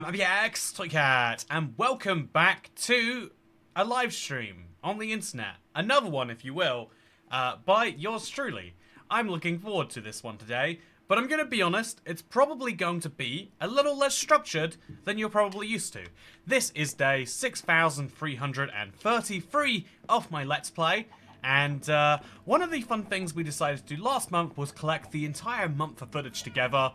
MBX Toycat, and welcome back to a live stream on the internet. Another one, if you will, by yours truly. I'm looking forward to this one today, but I'm going to be honest, it's probably going to be a little less structured than you're probably used to. This is day 6,333 of my Let's Play, and one of the fun things we decided to do last month was collect the entire month of footage together,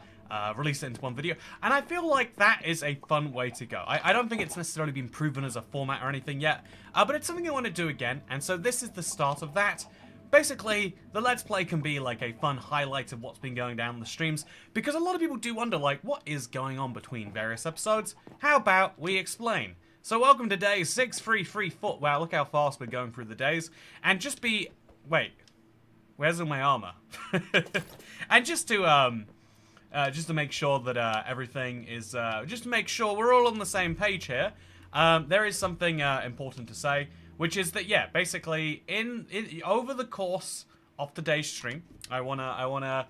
release it into one video, and I feel like that is a fun way to go. I don't think it's necessarily been proven as a format or anything yet, but it's something I want to do again, and so this is the start of that. Basically, the Let's Play can be like a fun highlight of what's been going down in the streams, because a lot of people do wonder, like, what is going on between various episodes? How about we explain? So welcome to day 633. Wow, look how fast we're going through the days. And just be... Wait. Where's all my armor? And just to make sure that everything is... just to make sure we're all on the same page here, there is something important to say, which is that, yeah, basically, over the course of today's stream, I wanna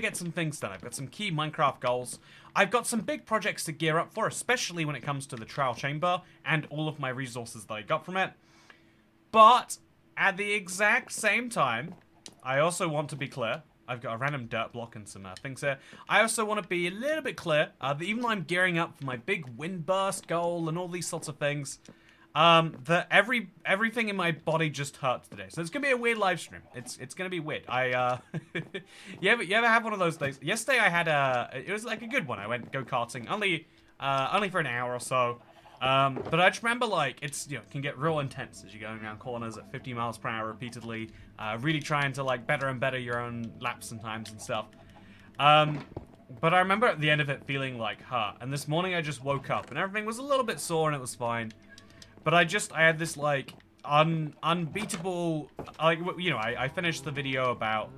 get some things done. I've got some key Minecraft goals. I've got some big projects to gear up for, especially when it comes to the trial chamber and all of my resources that I got from it. But at the exact same time, I also want to be clear. I've got a random dirt block and some things here. I also want to be a little bit clear that even though I'm gearing up for my big wind burst goal and all these sorts of things, that everything in my body just hurts today. So it's gonna be a weird live stream. It's gonna be weird. You ever have one of those days? Yesterday I had it was like a good one. I went go-karting only for an hour or so. But I just remember, like, it can get real intense as you're going around corners at 50 miles per hour repeatedly, really trying to, like, better and better your own laps and times and stuff. But I remember at the end of it feeling like, and this morning I just woke up and everything was a little bit sore and it was fine. But I had this, like, unbeatable, like, I finished the video about,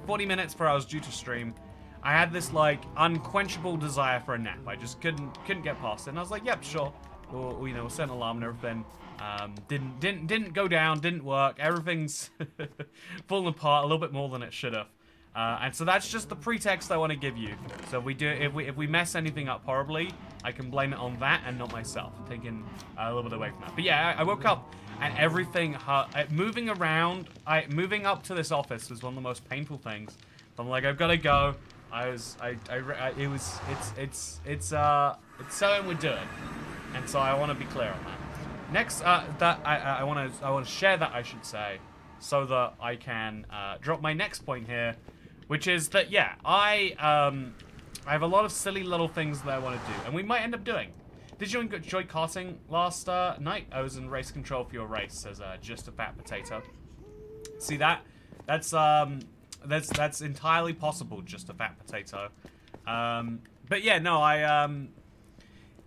40 minutes before I was due to stream. I had this, like, unquenchable desire for a nap. I just couldn't get past it. And I was like, yep, sure. We'll set an alarm and everything. Didn't go down, didn't work. Everything's falling apart a little bit more than it should have. And so that's just the pretext I want to give you. So if we mess anything up horribly, I can blame it on that and not myself. Taking a little bit away from that. But yeah, I woke up and everything hurt. Moving around, moving up to this office was one of the most painful things. I'm like, I've got to go. It's something we're doing, and so I want to be clear on that. Next, I want to share that, I should say, so that I can drop my next point here, which is that, yeah, I have a lot of silly little things that I want to do, and we might end up doing. Did you enjoy karting last night? I was in race control for your race as just a fat potato. See that? That's entirely possible, just a fat potato. But yeah, no,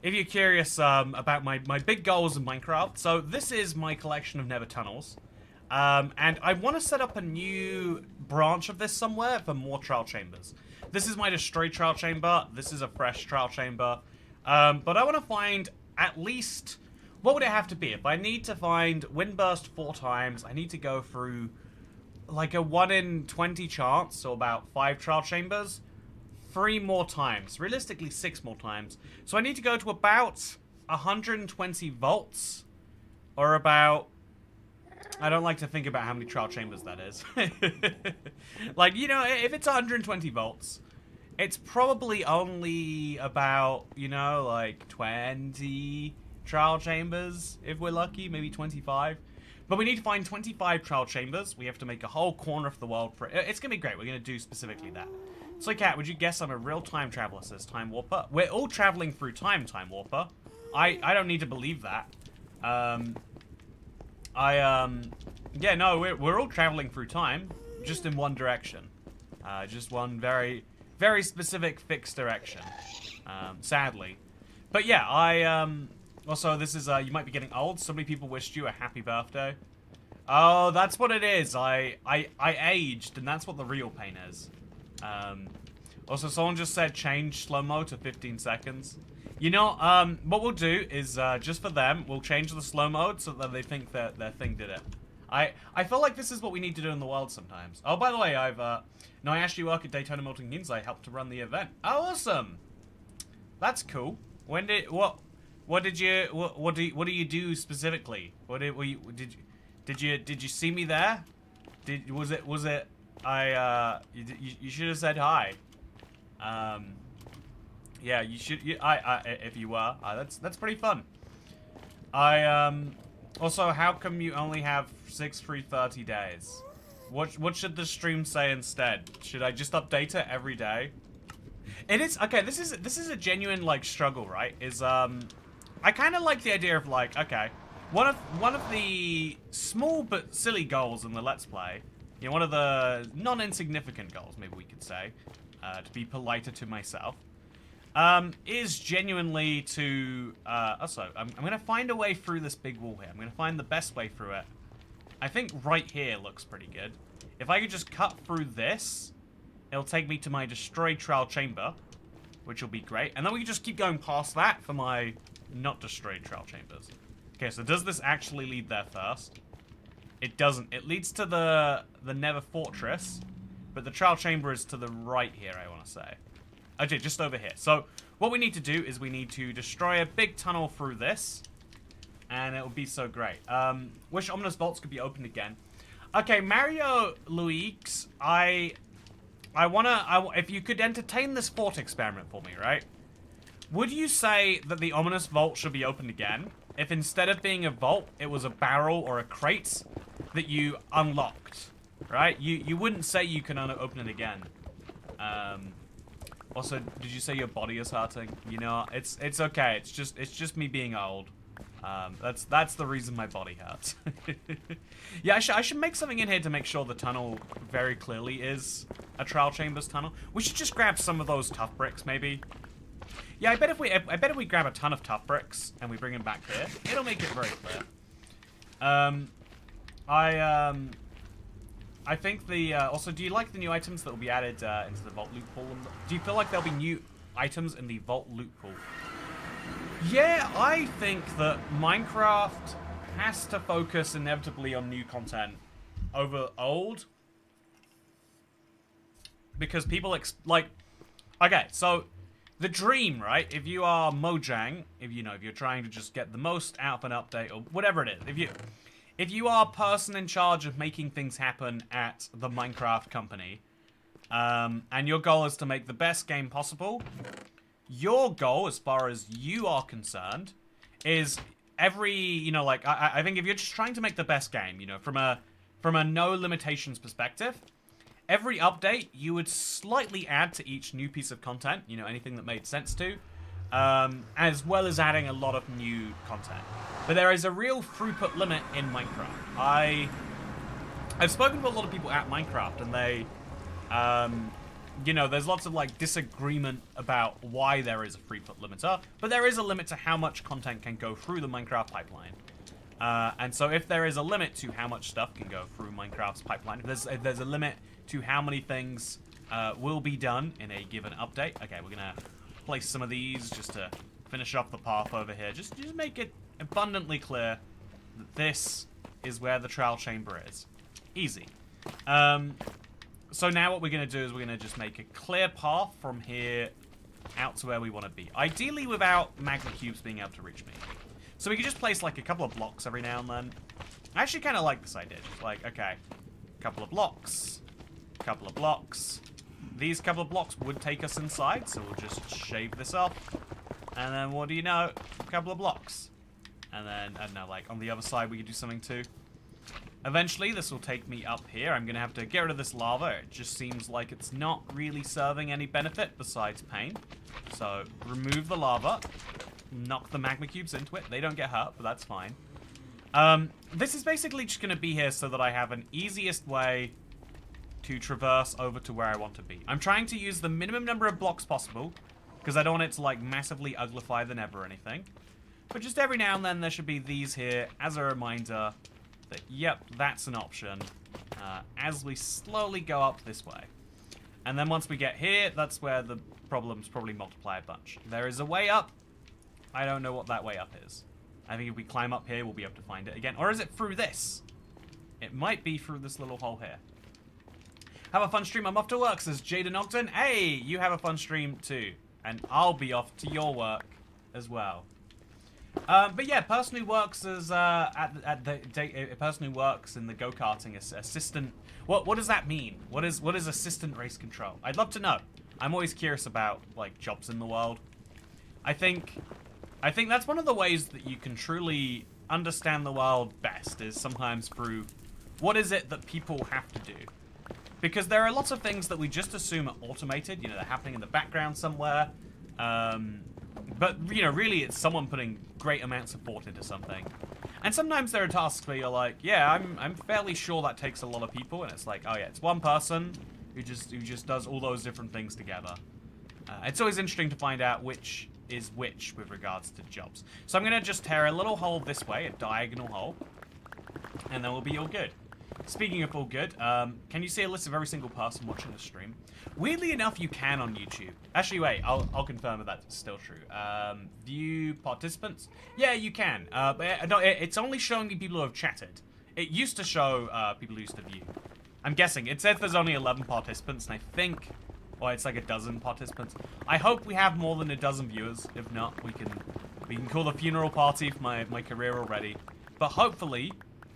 if you're curious about my big goals in Minecraft, so this is my collection of nether tunnels. And I want to set up a new branch of this somewhere for more trial chambers. This is my destroyed trial chamber. This is a fresh trial chamber. But I want to find at least... What would it have to be? If I need to find Windburst 4 times, I need to go through like a 1 in 20 chance, so about 5 trial chambers. 3 more times. Realistically, 6 more times. So I need to go to about 120 volts. Or about... I don't like to think about how many trial chambers that is. Like, if it's 120 volts, it's probably only about, like 20 trial chambers, if we're lucky, maybe 25. But we need to find 25 trial chambers. We have to make a whole corner of the world for it. It's going to be great. We're going to do specifically that. So, Kat, would you guess I'm a real time traveler, says Time Warper? We're all traveling through time, Time Warper. I don't need to believe that. Yeah, no, we're all traveling through time, just in one direction. Just one very, very specific fixed direction, sadly. But yeah, also, this is, you might be getting old. So many people wished you a happy birthday. Oh, that's what it is. I aged, and that's what the real pain is. Also, someone just said change slow-mo to 15 seconds. What we'll do is, just for them, we'll change the slow mode so that they think that their thing did it. I feel like this is what we need to do in the world sometimes. Oh, by the way, I actually work at Daytona Milton Keynes. I helped to run the event. Oh, awesome! That's cool. When did what did you what do you do specifically? Did you see me there? Was it you should have said hi. Yeah, you should. If you were, that's pretty fun. Also, how come you only have 6 free 30 days? What should the stream say instead? Should I just update it every day? It is okay. This is a genuine like struggle, right? I kind of like the idea of like, okay, one of the small but silly goals in the Let's Play, you know, one of the non-insignificant goals, maybe we could say, to be politer to myself, is genuinely to, also, I'm going to find a way through this big wall here. I'm going to find the best way through it. I think right here looks pretty good. If I could just cut through this, it'll take me to my destroyed trial chamber, which will be great. And then we can just keep going past that for my not destroyed trial chambers. Okay, so does this actually lead there first? It doesn't. It leads to the Nether Fortress, but the trial chamber is to the right here, I want to say. Okay, just over here. So what we need to do is we need to destroy a big tunnel through this, and it will be so great. Wish ominous vaults could be opened again. Okay, Mario Luigi, if you could entertain this thought experiment for me, right? Would you say that the ominous vault should be opened again if instead of being a vault, it was a barrel or a crate that you unlocked, right? You wouldn't say you can open it again. Also, did you say your body is hurting? You know, it's okay. It's just me being old. That's the reason my body hurts. Yeah, I should make something in here to make sure the tunnel very clearly is a trial chambers tunnel. We should just grab some of those tough bricks, maybe. Yeah, I bet if we grab a ton of tough bricks and we bring them back here, it'll make it very clear. I think the also, do you like the new items that will be added into the vault loot pool? Do you feel like there'll be new items in the vault loot pool? Yeah, I think that Minecraft has to focus inevitably on new content over old, because people okay, so the dream, right? If you are Mojang, if you're trying to just get the most out of an update or whatever it is, if you are a person in charge of making things happen at the Minecraft company, and your goal is to make the best game possible, your goal, as far as you are concerned, is every, I think if you're just trying to make the best game, from a no limitations perspective, every update you would slightly add to each new piece of content, anything that made sense to, as well as adding a lot of new content. But there is a real throughput limit in Minecraft. I've spoken to a lot of people at Minecraft, and they, there's lots of disagreement about why there is a throughput limiter, but there is a limit to how much content can go through the Minecraft pipeline. And so if there is a limit to how much stuff can go through Minecraft's pipeline, if there's a limit to how many things will be done in a given update. Okay, we're gonna place some of these just to finish off the path over here. Just make it abundantly clear that this is where the trial chamber is. Easy. So now what we're going to do is we're going to just make a clear path from here out to where we want to be. Ideally without magma cubes being able to reach me. So we can just place a couple of blocks every now and then. I actually kind of like this idea. Just okay, couple of blocks, couple of blocks. These couple of blocks would take us inside, so we'll just shave this off. And then what do you know? A couple of blocks. And then, I don't know, on the other side we could do something too. Eventually, this will take me up here. I'm going to have to get rid of this lava. It just seems like it's not really serving any benefit besides pain. So, remove the lava. Knock the magma cubes into it. They don't get hurt, but that's fine. This is basically just going to be here so that I have an easiest way to traverse over to where I want to be. I'm trying to use the minimum number of blocks possible, because I don't want it to, massively uglify the nether or anything. But just every now and then, there should be these here as a reminder that, yep, that's an option, as we slowly go up this way. And then once we get here, that's where the problems probably multiply a bunch. There is a way up. I don't know what that way up is. I think if we climb up here, we'll be able to find it again. Or is it through this? It might be through this little hole here. Have a fun stream. I'm off to work, says Jaden Ogden. Hey, you have a fun stream too. And I'll be off to your work as well. But yeah, person who works as a person who works in the go-karting assistant. What does that mean? What is assistant race control? I'd love to know. I'm always curious about like jobs in the world. I think that's one of the ways that you can truly understand the world best is sometimes through what is it that people have to do. Because there are lots of things that we just assume are automated, you know, they're happening in the background somewhere. But, you know, really it's someone putting great amounts of thought into something. And sometimes there are tasks where you're like, yeah, I'm fairly sure that takes a lot of people, and it's like, oh yeah, it's one person who just does all those different things together. It's always interesting to find out which is which with regards to jobs. So I'm gonna just tear a little hole this way, a diagonal hole, and then we'll be all good. Speaking of all good, can you see a list of every single person watching the stream? Weirdly enough, you can on YouTube. Actually, wait, I'll confirm if that's still true. View participants? Yeah, you can. But no, it's only showing me people who have chatted. It used to show people who used to view. I'm guessing. It says there's only 11 participants, and I think... Well, it's like a dozen participants. I hope we have more than a dozen viewers. If not, we can call the funeral party for my career already. But hopefully,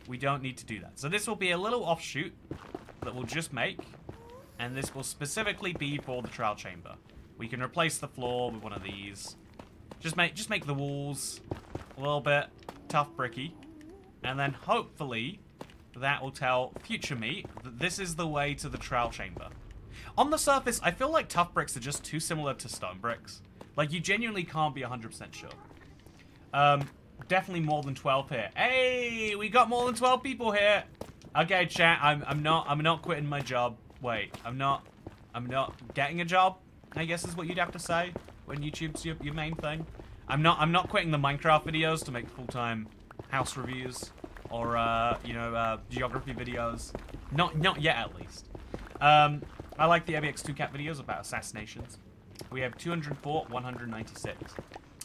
we don't need to do that. So this will be a little offshoot that we'll just make. And this will specifically be for the trial chamber. We can replace the floor with one of these. Just make the walls a little bit tough bricky. And then hopefully that will tell future me that this is the way to the trial chamber. On the surface, I feel like tough bricks are just too similar to stone bricks. Like, you genuinely can't be 100% sure. Definitely more than 12 here. Hey, we got more than 12 people here. Okay, chat, I'm not quitting my job. Wait, I'm not getting a job, I guess is what you'd have to say when YouTube's your main thing. I'm not quitting the Minecraft videos to make full-time house reviews or geography videos. Not yet, at least. I like the ABX2Cat videos about assassinations. We have 204, 196.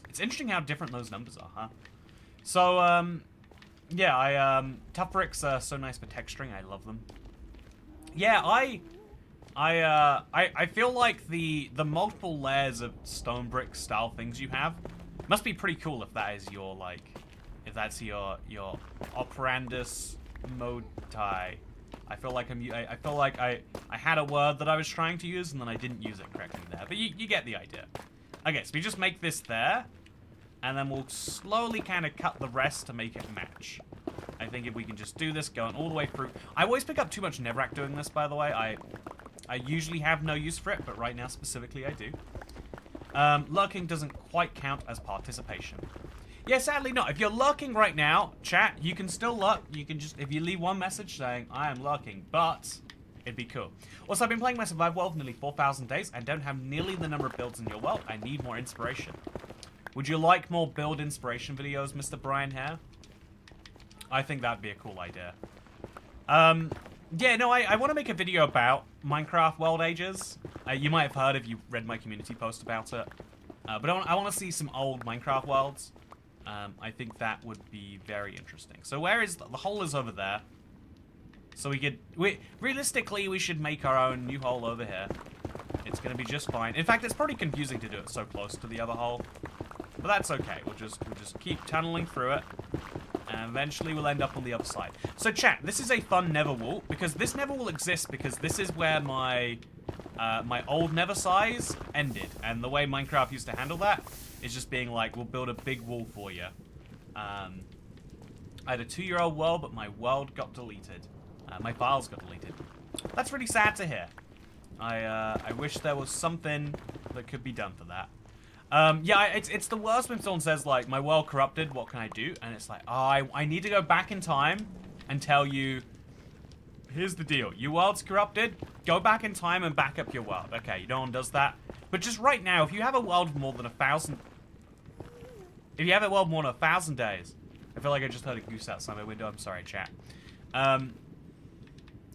It's interesting how different those numbers are, huh? So, yeah, tough bricks are so nice for texturing. I love them. Yeah, I feel like the multiple layers of stone brick style things you have must be pretty cool if that is your, like, if that's your operandus motai. I feel like I had a word that I was trying to use and then I didn't use it correctly there. But you get the idea. Okay, so we just make this there. And then we'll slowly kind of cut the rest to make it match. I think if we can just do this going all the way through. I always pick up too much netherrack doing this, by the way. I usually have no use for it, but right now specifically I do. Lurking doesn't quite count as participation. Yeah, sadly not. If you're lurking right now, chat, you can still lurk. You can just, if you leave one message saying, I am lurking, but it'd be cool. Also, I've been playing my Survive World nearly 4,000 days and don't have nearly the number of builds in your world. I need more inspiration. Would you like more build inspiration videos, Mr. Brian Hare? I think that'd be a cool idea. Yeah, no, I want to make a video about Minecraft World Ages. You might have heard if you read my community post about it. But I want to see some old Minecraft worlds. I think that would be very interesting. So where is the hole is over there. So realistically, we should make our own new hole over here. It's going to be just fine. In fact, it's pretty confusing to do it so close to the other hole. But that's okay. We'll just keep tunneling through it. And eventually we'll end up on the other side. So chat, this is a fun nether wall. Because this nether wall exists because this is where my old nether size ended. And the way Minecraft used to handle that is just being like, we'll build a big wall for you. I had a 2-year-old world, but my world got deleted. My files got deleted. That's really sad to hear. I wish there was something that could be done for that. Yeah, it's the worst when someone says, like, my world corrupted, what can I do? And it's like, oh, I need to go back in time and tell you, here's the deal. Your world's corrupted, go back in time and back up your world. Okay, no one does that. But just right now, if you have a world of more than 1,000... If you have a world more than 1,000 days... I feel like I just heard a goose outside my window. I'm sorry, chat.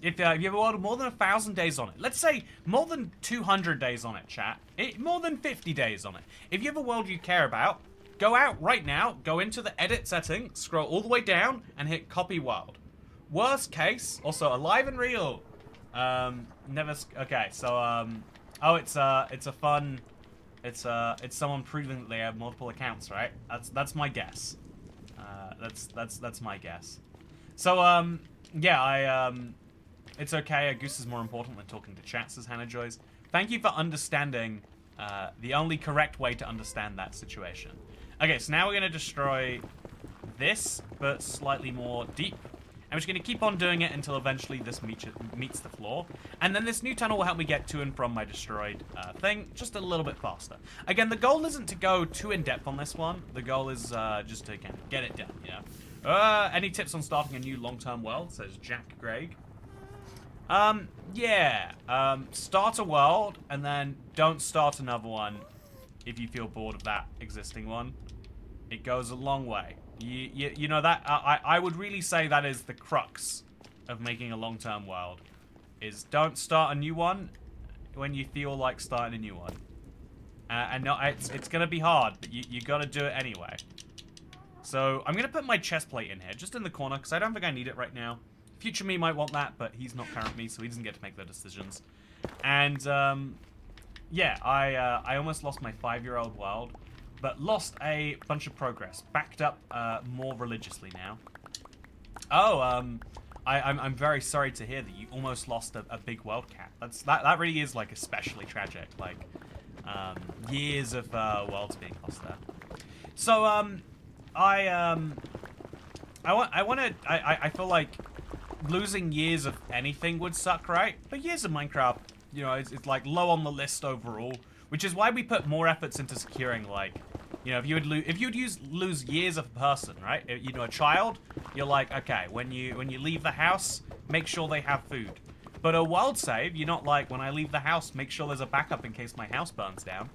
If you have a world of more than 1,000 days on it, let's say more than 200 days on it, chat, more than 50 days on it. If you have a world you care about, go out right now, go into the edit setting, scroll all the way down, and hit copy world. Worst case, also alive and real. Okay, so oh, it's a fun It's someone proving that they have multiple accounts, right? That's my guess. That's my guess. So yeah, it's okay. A goose is more important than talking to chat, says Hannah Joyce. Thank you for understanding the only correct way to understand that situation. Okay, so now we're gonna destroy this, but slightly more deep. And we're just going to keep on doing it until eventually this meets the floor. And then this new tunnel will help me get to and from my destroyed thing just a little bit faster. Again, the goal isn't to go too in-depth on this one. The goal is just to, again, get it done, you know? Any tips on starting a new long-term world, says Jack Gregg. Yeah. Start a world, and then don't start another one if you feel bored of that existing one. It goes a long way. You know that I would really say that is the crux of making a long-term world, is don't start a new one when you feel like starting a new one. And no, it's gonna be hard, but you gotta do it anyway. So I'm gonna put my chest plate in here, just in the corner, because I don't think I need it right now. Future me might want that, but he's not current me, so he doesn't get to make the decisions. And yeah, I almost lost my 5-year-old world. But lost a bunch of progress. Backed up more religiously now. Oh, I'm very sorry to hear that you almost lost a big world cat. That really is like especially tragic. Like years of worlds being lost there. So I feel like losing years of anything would suck, right? But years of Minecraft, you know, it's like low on the list overall. Which is why we put more efforts into securing, like, you know, if you would lose years of a person, right? You know, a child, you're like, okay, when you leave the house, make sure they have food. But a world save, you're not like, when I leave the house, make sure there's a backup in case my house burns down.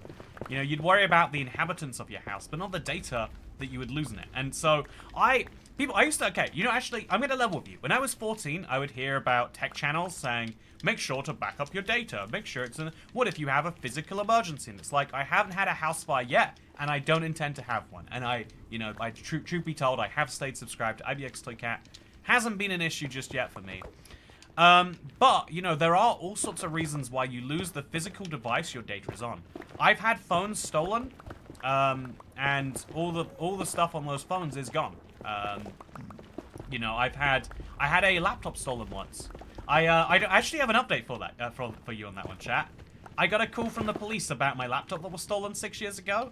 You know, you'd worry about the inhabitants of your house, but not the data that you would lose in it. And so I used to, okay, you know, actually, I'm going to level with you. When I was 14, I would hear about tech channels saying, make sure to back up your data. Make sure it's in, what if you have a physical emergency? And it's like, I haven't had a house fire yet, and I don't intend to have one. And you know, truth be told, I have stayed subscribed to IBX Toy Cat. Hasn't been an issue just yet for me. But, you know, there are all sorts of reasons why you lose the physical device your data is on. I've had phones stolen, and all the stuff on those phones is gone. You know, I had a laptop stolen once. I actually have an update for that, for you on that one, chat. I got a call from the police about my laptop that was stolen 6 years ago.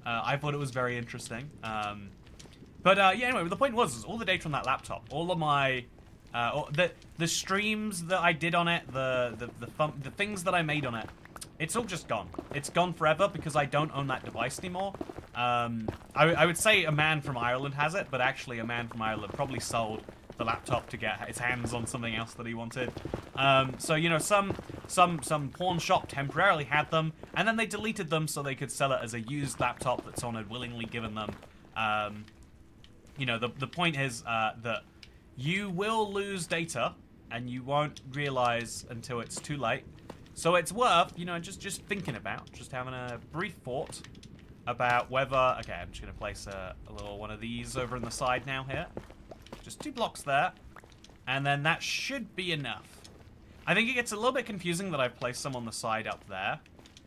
I thought it was very interesting. But yeah, anyway, the point was, all the data on that laptop, all of my, the streams that I did on it, the things that I made on it, it's all just gone. It's gone forever because I don't own that device anymore. I would say a man from Ireland has it, but actually a man from Ireland probably sold the laptop to get his hands on something else that he wanted. So, you know, some pawn shop temporarily had them, and then they deleted them so they could sell it as a used laptop that someone had willingly given them. You know, the point is that you will lose data, and you won't realize until it's too late. So it's worth, you know, just thinking about, just having a brief thought about whether... Okay, I'm just going to place a little one of these over on the side now here. Just 2 blocks there. And then that should be enough. I think it gets a little bit confusing that I've placed some on the side up there.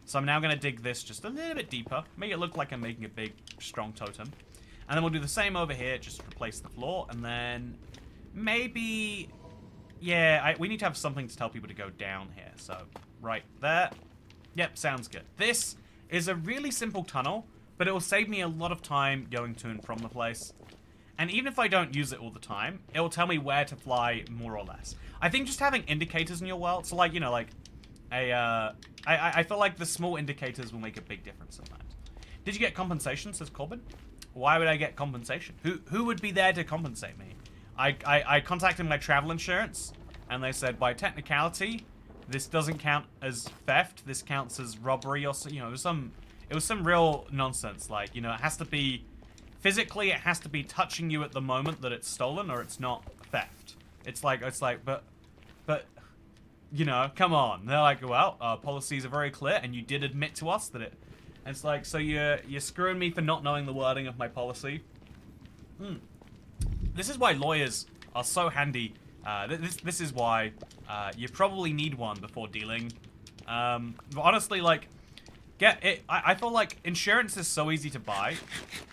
So I'm now going to dig this just a little bit deeper. Make it look like I'm making a big, strong totem. And then we'll do the same over here. Just replace the floor. And then maybe... Yeah, we need to have something to tell people to go down here. So, right there. Yep, sounds good. This is a really simple tunnel, but it will save me a lot of time going to and from the place. And even if I don't use it all the time, it will tell me where to fly more or less. I think just having indicators in your world, so like, you know, like, I feel like the small indicators will make a big difference sometimes. Did you get compensation, says Corbin? Why would I get compensation? Who would be there to compensate me? I contacted my travel insurance, and they said, by technicality, this doesn't count as theft. This counts as robbery, or you know, it was some real nonsense. Like, you know, it has to be physically, it has to be touching you at the moment that it's stolen, or it's not theft. It's like, but, you know, come on. They're like, well, our policies are very clear, and you did admit to us that it. And it's like, so you're screwing me for not knowing the wording of my policy. This is why lawyers are so handy. This is why you probably need one before dealing. But honestly, like, Get it. I feel like insurance is so easy to buy.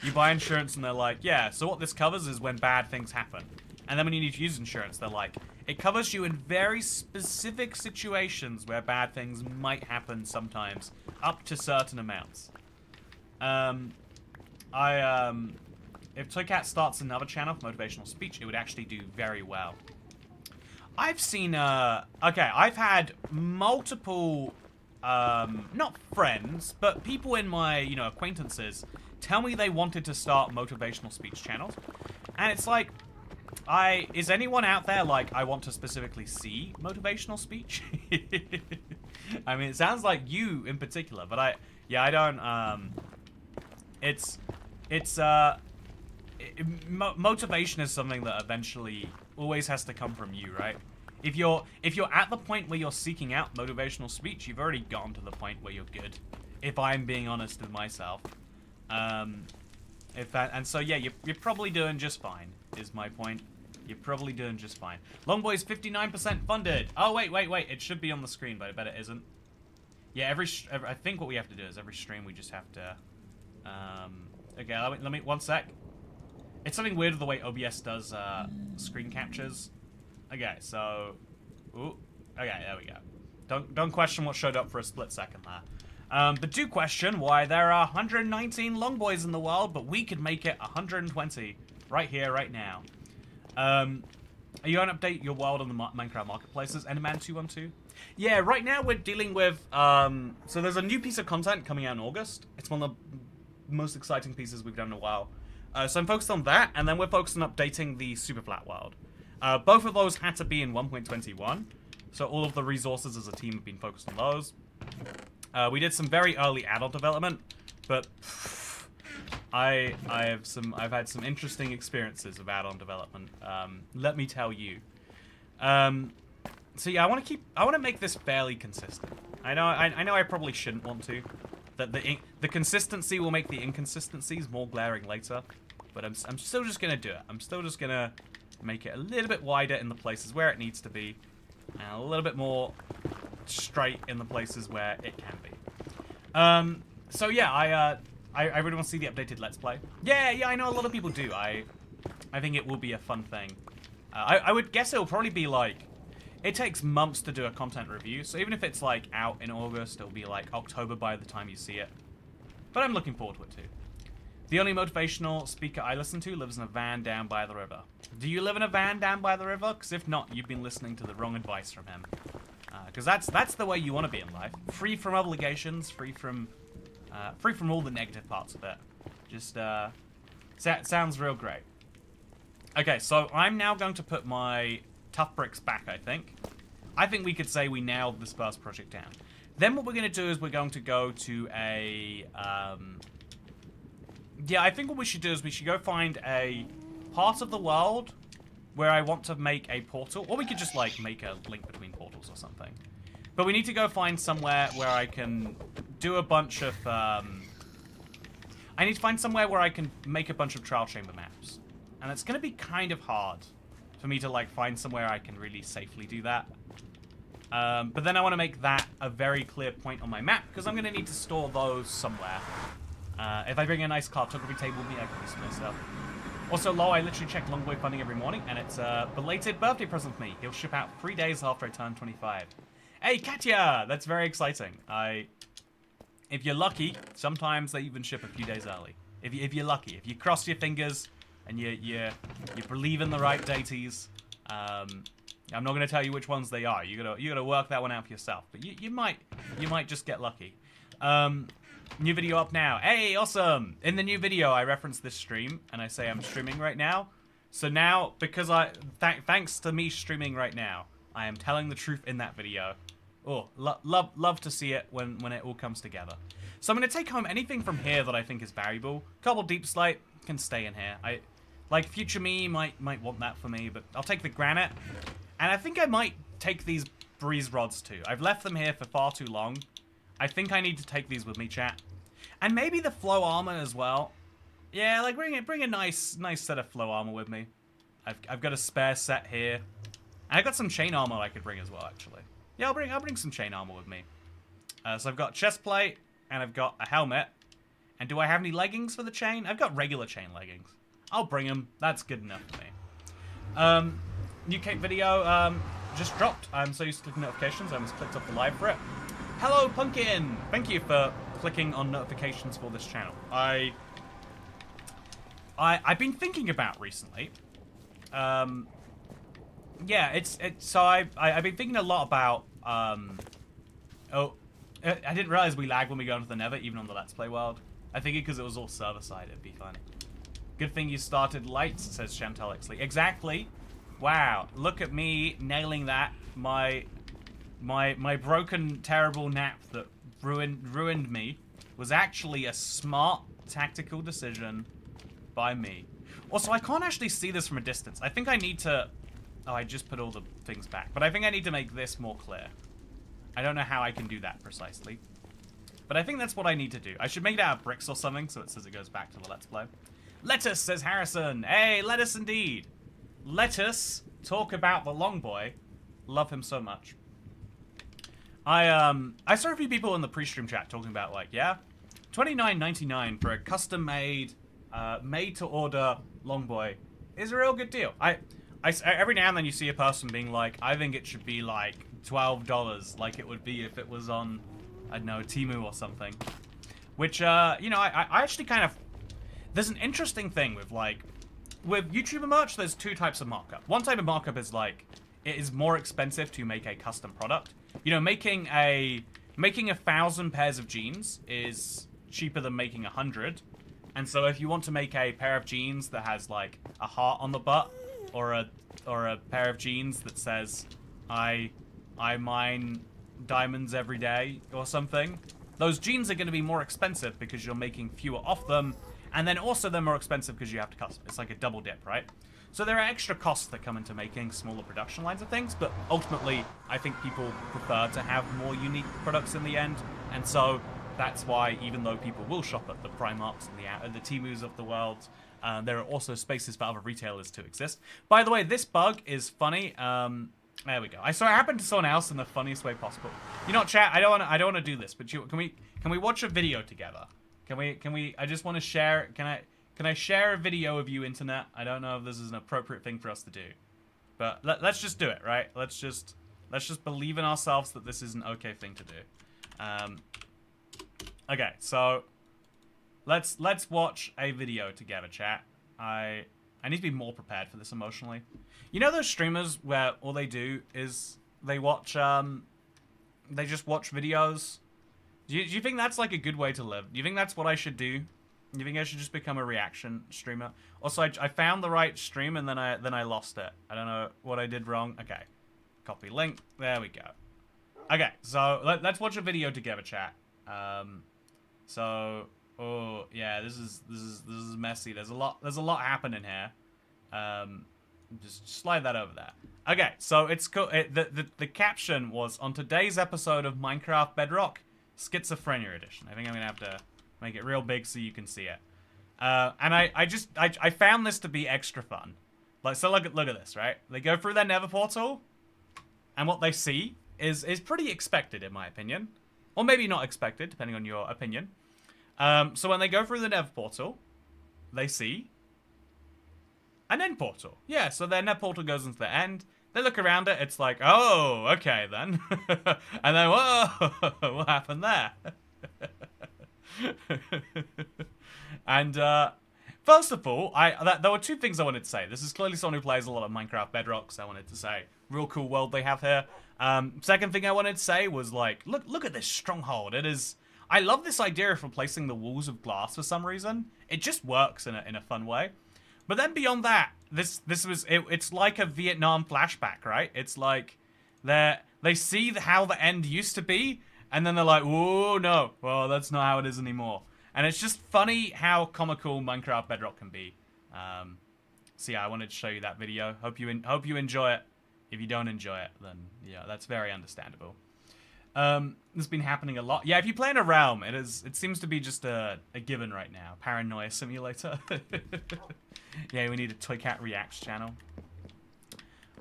You buy insurance and they're like, yeah, so what this covers is when bad things happen. And then when you need to use insurance, they're like, it covers you in very specific situations where bad things might happen sometimes, up to certain amounts. If Toycat starts another channel for motivational speech, it would actually do very well. I've seen, okay, I've had multiple, not friends, but people in my, you know, acquaintances tell me they wanted to start motivational speech channels. And it's like, is anyone out there like, I want to specifically see motivational speech? I mean, it sounds like you in particular, but I don't, motivation is something that eventually always has to come from you, right? If you're at the point where you're seeking out motivational speech, you've already gotten to the point where you're good. If I'm being honest with myself, so yeah, you're probably doing just fine. Is my point. You're probably doing just fine. Longboy's 59% funded. Oh wait, it should be on the screen, but I bet it isn't. Yeah, I think what we have to do is every stream we just have to. Okay, let me 1 sec. It's something weird with the way OBS does screen captures. Okay, so, ooh, okay, there we go. Don't question what showed up for a split second there. But do question why there are 119 longboys in the world, but we could make it 120 right here, right now. Are you going to update your world on the Minecraft marketplaces, Enderman212? Yeah, right now we're dealing with, so there's a new piece of content coming out in August. It's one of the most exciting pieces we've done in a while. So I'm focused on that, and then we're focused on updating the super flat world. Both of those had to be in 1.21, so all of the resources as a team have been focused on those. We did some very early add-on development, but I've had some interesting experiences of add-on development. Let me tell you. So yeah, I want to make this fairly consistent. I know I probably shouldn't want to. That the consistency will make the inconsistencies more glaring later, but I'm still just gonna do it. I'm still just gonna make it a little bit wider in the places where it needs to be, and a little bit more straight in the places where it can be. So yeah, I really want to see the updated Let's Play. Yeah, I know a lot of people do. I think it will be a fun thing. I would guess it'll probably be like, it takes months to do a content review, so even if it's like out in August, it'll be like October by the time you see it. But I'm looking forward to it too. The only motivational speaker I listen to lives in a van down by the river. Do you live in a van down by the river? Because if not, you've been listening to the wrong advice from him. Because that's the way you want to be in life. Free from obligations, free from all the negative parts of it. Just sounds real great. Okay, so I'm now going to put my tough bricks back, I think. I think we could say we nailed this first project down. Then what we're going to do is we're going to go to a... yeah, I think what we should do is we should go find a part of the world where I want to make a portal. Or we could just, like, make a link between portals or something. But we need to go find somewhere where I can do a bunch of... I need to find somewhere where I can make a bunch of trial chamber maps. And it's going to be kind of hard for me to, like, find somewhere I can really safely do that. But then I want to make that a very clear point on my map, because I'm going to need to store those somewhere. If I bring a nice cartography table with me, I can do some nice stuff. Also, I literally check Longboy funding every morning, and it's a belated birthday present for me. He'll ship out 3 days after I turn 25. Hey, Katya! That's very exciting. If you're lucky, sometimes they even ship a few days early. If you're lucky. If you cross your fingers and you believe in the right deities, I'm not going to tell you which ones they are. You gotta work that one out for yourself. But you might just get lucky. New video up now. Hey, awesome! In the new video, I reference this stream, and I say I'm streaming right now. So now, because thanks to me streaming right now, I am telling the truth in that video. Oh, love to see it when it all comes together. So I'm going to take home anything from here that I think is valuable. Cobble Deep Slate can stay in here. Like, future me might want that for me, but I'll take the granite. And I think I might take these breeze rods too. I've left them here for far too long. I think I need to take these with me, chat. And maybe the flow armor as well. Yeah, like bring a nice set of flow armor with me. I've got a spare set here. And I've got some chain armor I could bring as well, actually. Yeah, I'll bring some chain armor with me. So I've got chest plate and I've got a helmet. And do I have any leggings for the chain? I've got regular chain leggings. I'll bring them. That's good enough for me. New Cape video just dropped. I'm so used to clicking notifications, I almost clicked off the live for it. Hello, Pumpkin! Thank you for clicking on notifications for this channel. I've been thinking about recently. Yeah, so I've been thinking a lot about I didn't realize we lag when we go into the Nether, even on the Let's Play world. I think because it was all server-side, it'd be fun. Good thing you started lights, says Chantal Exley. Exactly. Wow, look at me nailing that. My broken, terrible nap that ruined me was actually a smart, tactical decision by me. Also, I can't actually see this from a distance. I think I need to... Oh, I just put all the things back. But I think I need to make this more clear. I don't know how I can do that precisely. But I think that's what I need to do. I should make it out of bricks or something, so it says it goes back to the Let's Play. Lettuce, says Harrison. Hey, lettuce indeed. Let us talk about the longboi. Love him so much. I saw a few people in the pre-stream chat talking about, like, yeah, $29.99 for a custom-made, made-to-order longboi is a real good deal. Every now and then you see a person being like, I think it should be, like, $12, like it would be if it was on, I don't know, Temu or something. Which, you know, I actually kind of... There's an interesting thing with, like... With YouTuber merch, there's two types of markup. One type of markup is, like, it is more expensive to make a custom product. You know, making 1,000 pairs of jeans is cheaper than making 100. And so if you want to make a pair of jeans that has, like, a heart on the butt, or a pair of jeans that says, I mine diamonds every day, or something, those jeans are going to be more expensive because you're making fewer of them, and then also they're more expensive because you have to custom. It's like a double dip, right? So there are extra costs that come into making smaller production lines of things, but ultimately, I think people prefer to have more unique products in the end, and so that's why, even though people will shop at the Primarks and the Temus of the world, there are also spaces for other retailers to exist. By the way, this bug is funny. There we go. I saw it happen to someone else in the funniest way possible. You know, chat. I don't want to do this, but can we watch a video together? Can we? I just want to share. Can I share a video of you, internet? I don't know if this is an appropriate thing for us to do, but let's just do it, right? Let's just believe in ourselves that this is an okay thing to do. Okay, so let's watch a video together, chat. I need to be more prepared for this emotionally. You know those streamers where all they do is they watch they just watch videos? Do you think that's like a good way to live? Do you think that's what I should do? Do you think I should just become a reaction streamer? Also, I found the right stream and then I lost it. I don't know what I did wrong. Okay, copy link. There we go. Okay, so let's watch a video together, chat. So, oh yeah, this is messy. There's a lot happening here. Just slide that over there. Okay, so it's cool. The caption was, on today's episode of Minecraft Bedrock, Schizophrenia Edition. I think I'm gonna have to make it real big so you can see it. And I found this to be extra fun. Like, so look at this, right? They go through their Nether portal, and what they see is pretty expected, in my opinion. Or maybe not expected, depending on your opinion. So when they go through the Nether portal, they see an end portal. Yeah, so their Nether portal goes into the end. They look around it, it's like, oh, okay then. And then, whoa, what happened there? And, first of all, there were two things I wanted to say. This is clearly someone who plays a lot of Minecraft Bedrock, so I wanted to say, real cool world they have here. Second thing I wanted to say was, like, look at this stronghold. It is... I love this idea of replacing the walls of glass for some reason. It just works in a fun way. But then beyond that, it's like a Vietnam flashback, right? It's like they see how the end used to be, and then they're like, whoa, no, well, that's not how it is anymore. And it's just funny how comical Minecraft Bedrock can be. So yeah, I wanted to show you that video. Hope you enjoy it. If you don't enjoy it, then yeah, that's very understandable. This has been happening a lot. Yeah, if you play in a realm, it seems to be just a given right now. Paranoia Simulator. Yeah, we need a Toy Cat Reacts channel.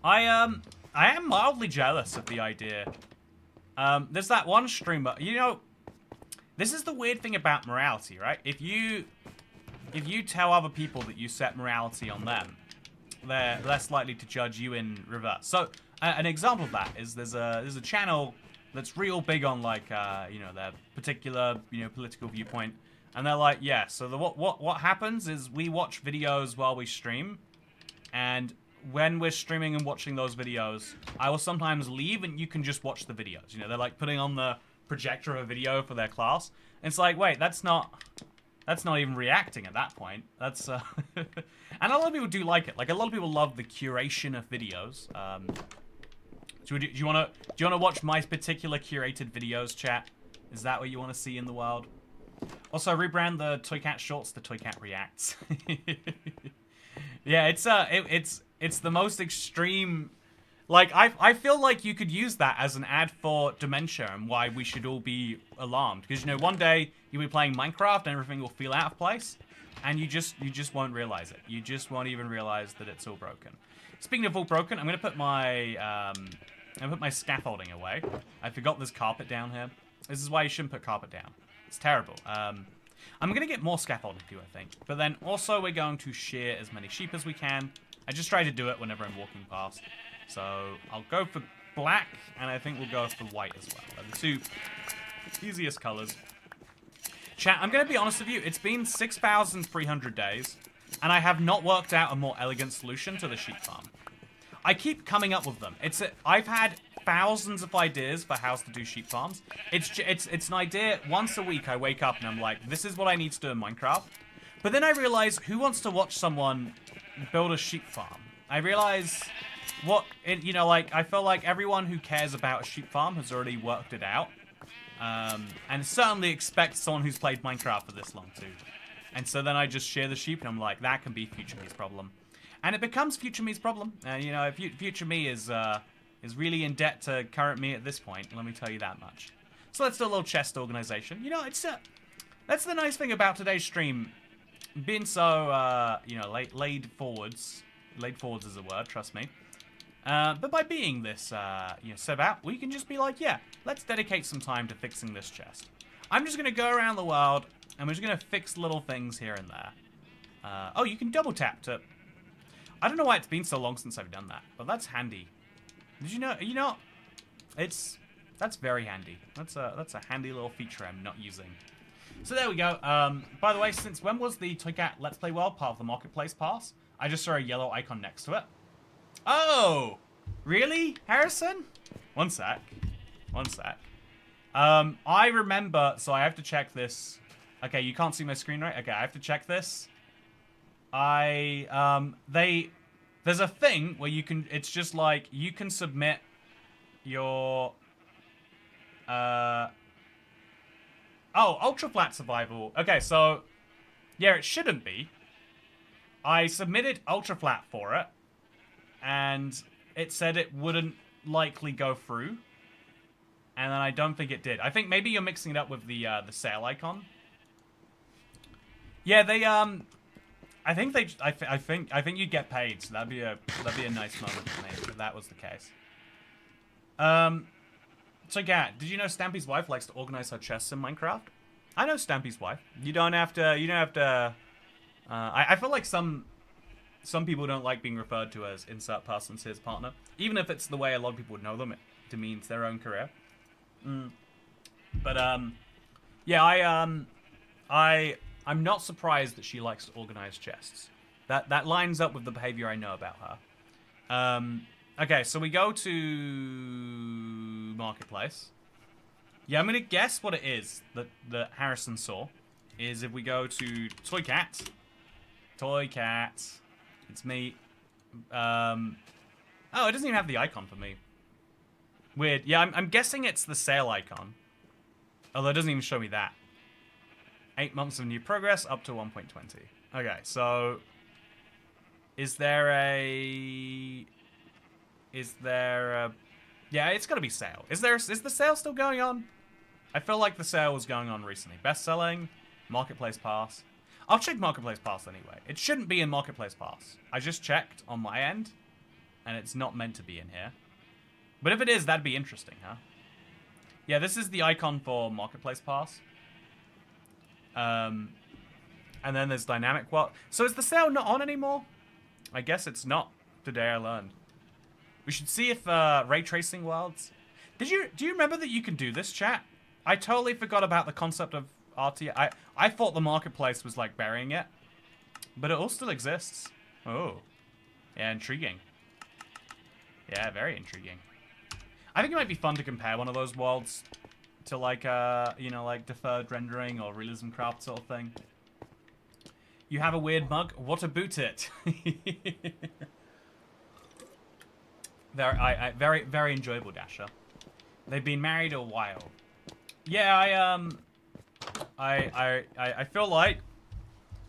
I am mildly jealous of the idea. There's that one streamer, you know, This is the weird thing about morality, right? If you tell other people that you set morality on them, they're less likely to judge you in reverse. So an example of that is there's a channel that's real big on like you know, their particular, you know, political viewpoint, and they're like, yeah, so what happens is we watch videos while we stream, and when we're streaming and watching those videos, I will sometimes leave and you can just watch the videos. You know, they're like putting on the projector of a video for their class. And it's like, wait, that's not even reacting at that point. That's and a lot of people do like it. Like, a lot of people love the curation of videos. Do you want to watch my particular curated videos, chat? Is that what you want to see in the world? Also, rebrand the Toy Cat shorts to Toy Cat Reacts. Yeah, it's the most extreme. Like, I feel like you could use that as an ad for dementia and why we should all be alarmed. Because, you know, one day you'll be playing Minecraft and everything will feel out of place, and you just won't realize it. You just won't even realize that it's all broken. Speaking of all broken, I'm gonna put my scaffolding away. I forgot there's carpet down here. This is why you shouldn't put carpet down. It's terrible. I'm going to get more scaffolding too, I think. But then also we're going to shear as many sheep as we can. I just try to do it whenever I'm walking past. So I'll go for black, and I think we'll go for white as well. They're the two easiest colors. Chat, I'm going to be honest with you. It's been 6,300 days, and I have not worked out a more elegant solution to the sheep farm. I keep coming up with them. I've had thousands of ideas for how to do sheep farms. It's an idea. Once a week I wake up and I'm like, this is what I need to do in Minecraft. But then I realize, who wants to watch someone build a sheep farm? I realize you know, like, I feel like everyone who cares about a sheep farm has already worked it out. And certainly expect someone who's played Minecraft for this long too. And so then I just share the sheep and I'm like, that can be future me's problem. And it becomes future me's problem. You know, future me is really in debt to current me at this point. Let me tell you that much. So let's do a little chest organization. You know, that's the nice thing about today's stream, being so you know, laid forwards. Laid forwards is a word, trust me. But by being this you know, set out, we can just be like, yeah, let's dedicate some time to fixing this chest. I'm just gonna go around the world and we're just gonna fix little things here and there. Oh, you can double tap to. I don't know why it's been so long since I've done that, but that's handy. Did you know? You know, that's very handy. That's a handy little feature I'm not using. So there we go. By the way, since when was the Toy Cat Let's Play World part of the Marketplace Pass? I just saw a yellow icon next to it. Oh, really, Harrison? One sec. One sec. I remember. So I have to check this. Okay, you can't see my screen, right? Okay, I have to check this. There's a thing where you can, it's just like, you can submit your, oh, ultra flat survival. Okay, so, yeah, it shouldn't be. I submitted ultra flat for it, and it said it wouldn't likely go through, and then I don't think it did. I think maybe you're mixing it up with the sale icon. Yeah, they, I think you'd get paid, so that'd be a nice moment for me if that was the case. So yeah, did you know Stampy's wife likes to organize her chests in Minecraft? I know Stampy's wife. You don't have to. I feel like some people don't like being referred to as insert person to his partner, even if it's the way a lot of people would know them. It demeans their own career. But yeah, I'm not surprised that she likes to organize chests. That lines up with the behavior I know about her. Okay, so we go to Marketplace. Yeah, I'm gonna guess what it is that Harrison saw is if we go to Toy Cat, it's me. Oh, it doesn't even have the icon for me. Weird. Yeah, I'm guessing it's the sale icon. Although it doesn't even show me that. 8 months of new progress up to 1.20. Okay, so is there a yeah, it's gotta be sale. Is the sale still going on? I feel like the sale was going on recently. Best selling, Marketplace Pass. I'll check Marketplace Pass anyway. It shouldn't be in Marketplace Pass. I just checked on my end, and it's not meant to be in here. But if it is, that'd be interesting, huh? Yeah, this is the icon for Marketplace Pass. And then there's dynamic world. So is the sale not on anymore? I guess it's not. Today I learned. We should see if ray tracing worlds. Do you remember that you can do this, chat? I totally forgot about the concept of RT. I thought the marketplace was like burying it, but it all still exists. Oh, yeah, intriguing. Yeah, very intriguing. I think it might be fun to compare one of those worlds to like you know, like deferred rendering or realism craft sort of thing. You have a weird mug. What about it? Very, very enjoyable, Dasher. They've been married a while. Yeah, I feel like.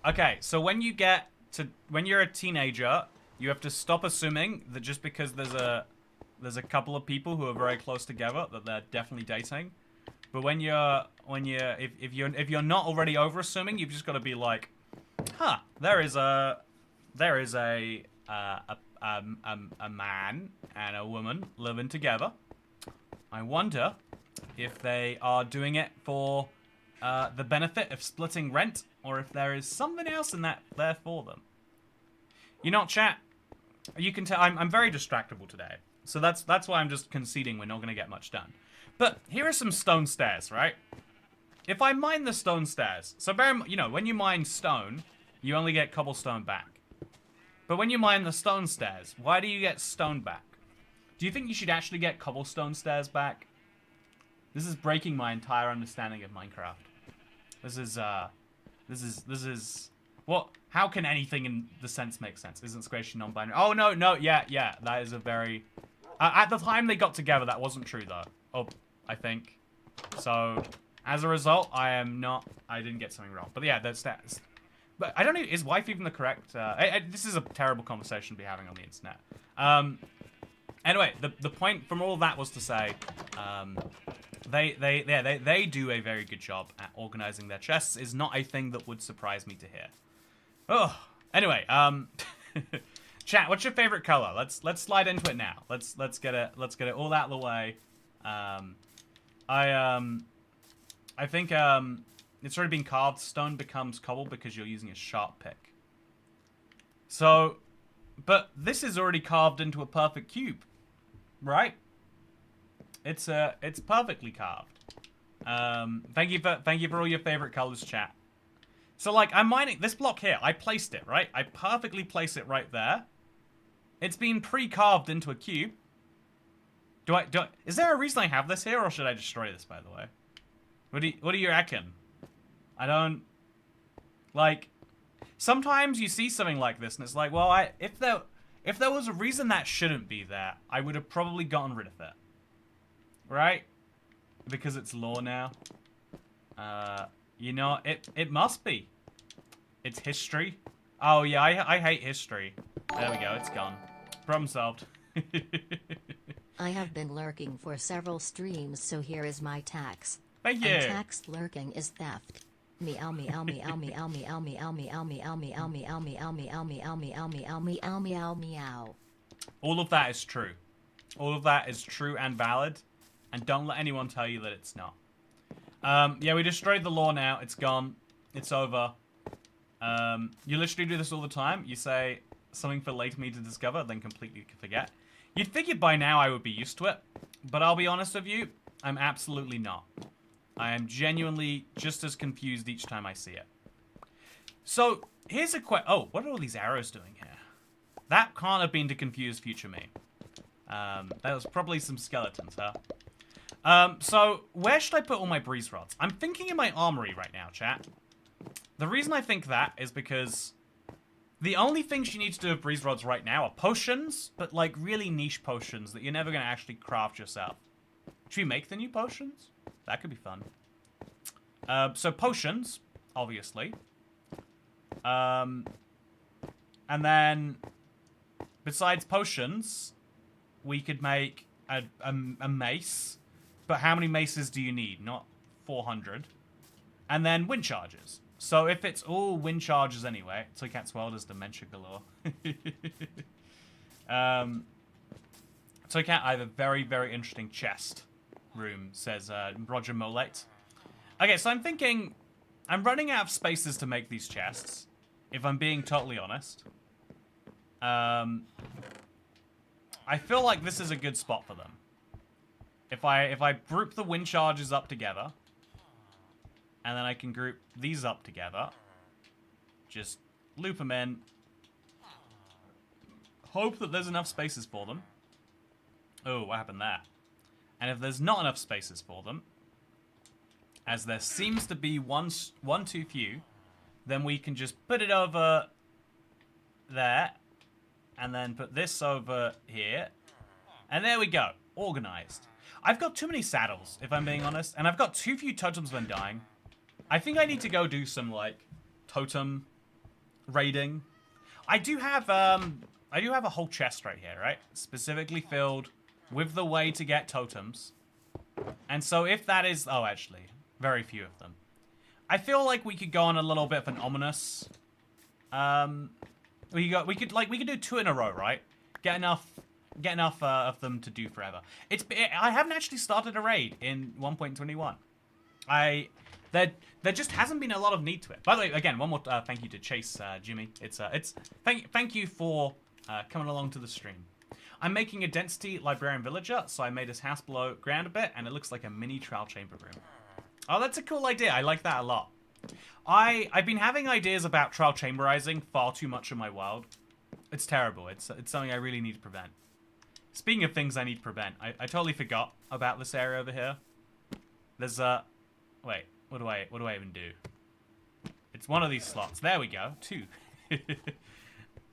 Okay, so when you're a teenager, you have to stop assuming that just because there's a couple of people who are very close together that they're definitely dating. But if you're not already over assuming, you've just got to be like, huh, there is a man and a woman living together. I wonder if they are doing it for the benefit of splitting rent, or if there is something else in that there for them. You know, chat, you can tell I'm very distractible today. So that's why I'm just conceding we're not going to get much done. But here are some stone stairs, right? If I mine the stone stairs, so you know, when you mine stone, you only get cobblestone back. But when you mine the stone stairs, why do you get stone back? Do you think you should actually get cobblestone stairs back? This is breaking my entire understanding of Minecraft. This is what? How can anything in the sense make sense? Isn't squishy non-binary? Oh no, yeah. That is a very. At the time they got together, that wasn't true though. Oh, I think. So, as a result, I didn't get something wrong. But yeah, that's. But I don't know. Is wife even the correct? This is a terrible conversation to be having on the internet. Anyway, the point from all of that was to say, they do a very good job at organizing their chests. Is not a thing that would surprise me to hear. Oh, anyway, chat. What's your favorite color? Let's slide into it now. Let's get it all out of the way. I think it's already been carved. Stone becomes cobble because you're using a sharp pick. So, but this is already carved into a perfect cube, right? It's perfectly carved. Thank you for all your favorite colors, chat. So like I'm mining this block here. I placed it right. I perfectly place it right there. It's been pre-carved into a cube. Is there a reason I have this here, or should I destroy this? By the way, what do you reckon? I don't like. Sometimes you see something like this, and it's like, well, if there was a reason that shouldn't be there, I would have probably gotten rid of it, right? Because it's law now. You know, it must be. It's history. Oh yeah, I hate history. There we go. It's gone. Problem solved. I have been lurking for several streams, so here is my tax. Thank you. Untaxed lurking is theft. Meow meow meow meow meow meow meow meow meow meow meow meow meow meow meow meow meow meow meow meow. All of that is true. All of that is true and valid, and don't let anyone tell you that it's not. Yeah, we destroyed the law now. It's gone. It's over. You literally do this all the time. You say something for later me to discover, then completely forget. You'd figured by now I would be used to it, but I'll be honest with you, I'm absolutely not. I am genuinely just as confused each time I see it. So, here's a question. Oh, what are all these arrows doing here? That can't have been to confuse future me. That was probably some skeletons, huh? So, where should I put all my breeze rods? I'm thinking in my armory right now, chat. The reason I think that is because the only things you need to do with breeze rods right now are potions, but like really niche potions that you're never going to actually craft yourself. Should we make the new potions? That could be fun. So potions, obviously. And then, besides potions, we could make a mace. But how many maces do you need? Not 400. And then wind charges. So if it's all wind charges anyway, Toycat's World is dementia galore. Toycat, I have a very, very interesting chest room, says Roger Molate. Okay, so I'm thinking I'm running out of spaces to make these chests, if I'm being totally honest. I feel like this is a good spot for them. If I group the wind charges up together, and then I can group these up together, just loop them in, hope that there's enough spaces for them. Oh, what happened there? And if there's not enough spaces for them, as there seems to be one too few, then we can just put it over there, and then put this over here, and there we go, organized. I've got too many saddles, if I'm being honest, and I've got too few totems when dying. I think I need to go do some, like, totem raiding. I do have a whole chest right here, right? Specifically filled with the way to get totems. And so if that is... Oh, actually, very few of them. I feel like we could go on a little bit of an ominous... we could do 2 in a row, right? Get enough of them to do forever. I haven't actually started a raid in 1.21. There just hasn't been a lot of need to it. By the way, again, one more thank you to Chase Jimmy. Thank you for coming along to the stream. I'm making a density librarian villager, so I made his house below ground a bit, and it looks like a mini trial chamber room. Oh, that's a cool idea. I like that a lot. I've been having ideas about trial chamberizing far too much in my world. It's terrible. It's something I really need to prevent. Speaking of things I need to prevent, I totally forgot about this area over here. There's wait, what do I even do? It's one of these slots. There we go. 2.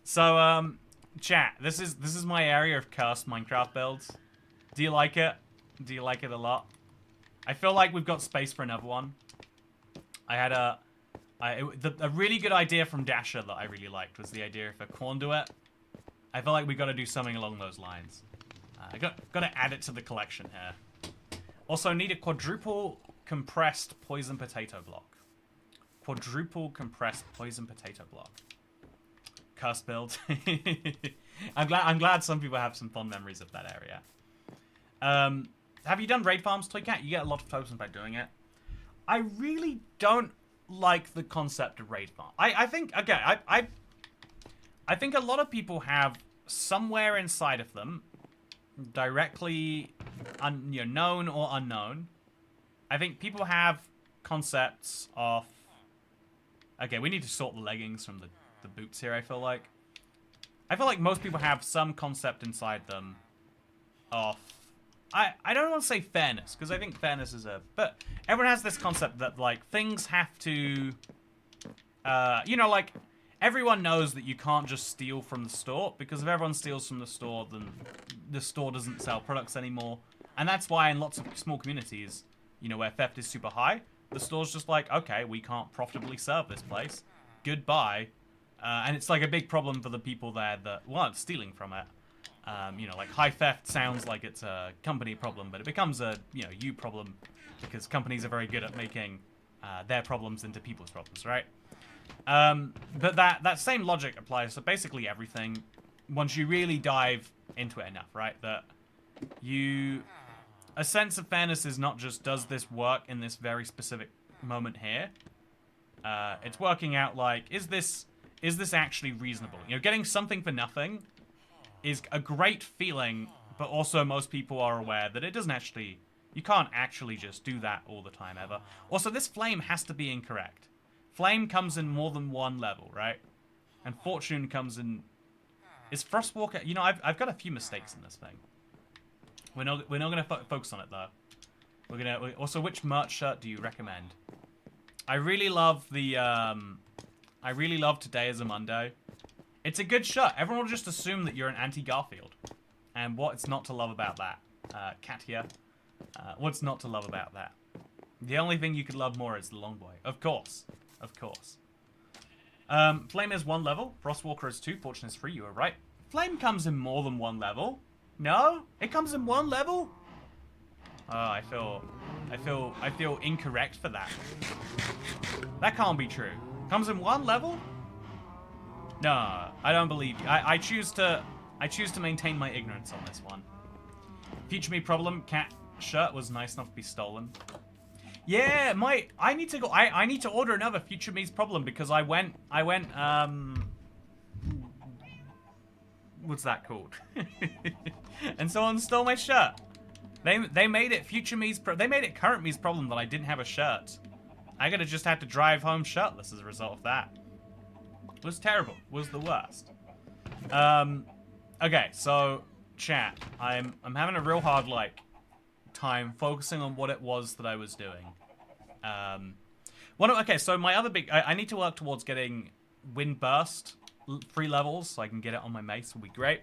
So chat, this is my area of cursed Minecraft builds. Do you like it? Do you like it a lot? I feel like we've got space for another one. I had a really good idea from Dasher that I really liked was the idea of a conduit. I feel like we got to do something along those lines. I got to add it to the collection here. Also, need a quadruple compressed poison potato block. Quadruple compressed poison potato block. Cursed build. I'm glad some people have some fond memories of that area. Have you done raid farms, Toycat? You get a lot of totems by doing it. I really don't like the concept of raid farm. I think, okay, I think a lot of people have somewhere inside of them, directly known or unknown. I think people have concepts of... Okay, we need to sort the leggings from the boots here, I feel like. I feel like most people have some concept inside them of... I don't want to say fairness, because I think fairness is a... But everyone has this concept that, like, things have to... like, everyone knows that you can't just steal from the store, because if everyone steals from the store, then the store doesn't sell products anymore. And that's why in lots of small communities, where theft is super high, the store's just like, okay, we can't profitably serve this place. Goodbye. And it's like a big problem for the people there that weren't stealing from it. Like high theft sounds like it's a company problem, but it becomes a, you problem because companies are very good at making their problems into people's problems, right? But that same logic applies to basically everything once you really dive into it enough, right? That a sense of fairness is not just, does this work in this very specific moment here? It's working out like, is this actually reasonable? Getting something for nothing is a great feeling, but also most people are aware that it doesn't actually, you can't actually just do that all the time ever. Also, this flame has to be incorrect. Flame comes in more than one level, right? And fortune comes in... Is Frostwalker... I've got a few mistakes in this thing. We're not going to focus on it, though. We're going to... Also, which merch shirt do you recommend? I really love the... I really love Today is a Monday. It's a good shirt. Everyone will just assume that you're an anti-Garfield. And what's not to love about that? Katia. What's not to love about that? The only thing you could love more is the longboi. Of course. Of course. Flame is 1 level. Frostwalker is 2. Fortune is 3. You were right. Flame comes in more than 1 level. No? It comes in 1 level? Oh, I feel incorrect for that. That can't be true. Comes in 1 level? No, I don't believe you. I choose to maintain my ignorance on this one. Future me problem, cat shirt was nice enough to be stolen. Yeah, I need to go. I need to order another Future Me's problem because I went. What's that called? And someone stole my shirt. They made it Future Me's. They made it Current Me's problem that I didn't have a shirt. I gotta just have to drive home shirtless as a result of that. It was terrible. It was the worst. Okay, so chat. I'm having a real hard time focusing on what it was that I was doing. Okay, so my other big... I need to work towards getting Wind Burst 3 levels so I can get it on my mace. Will be great.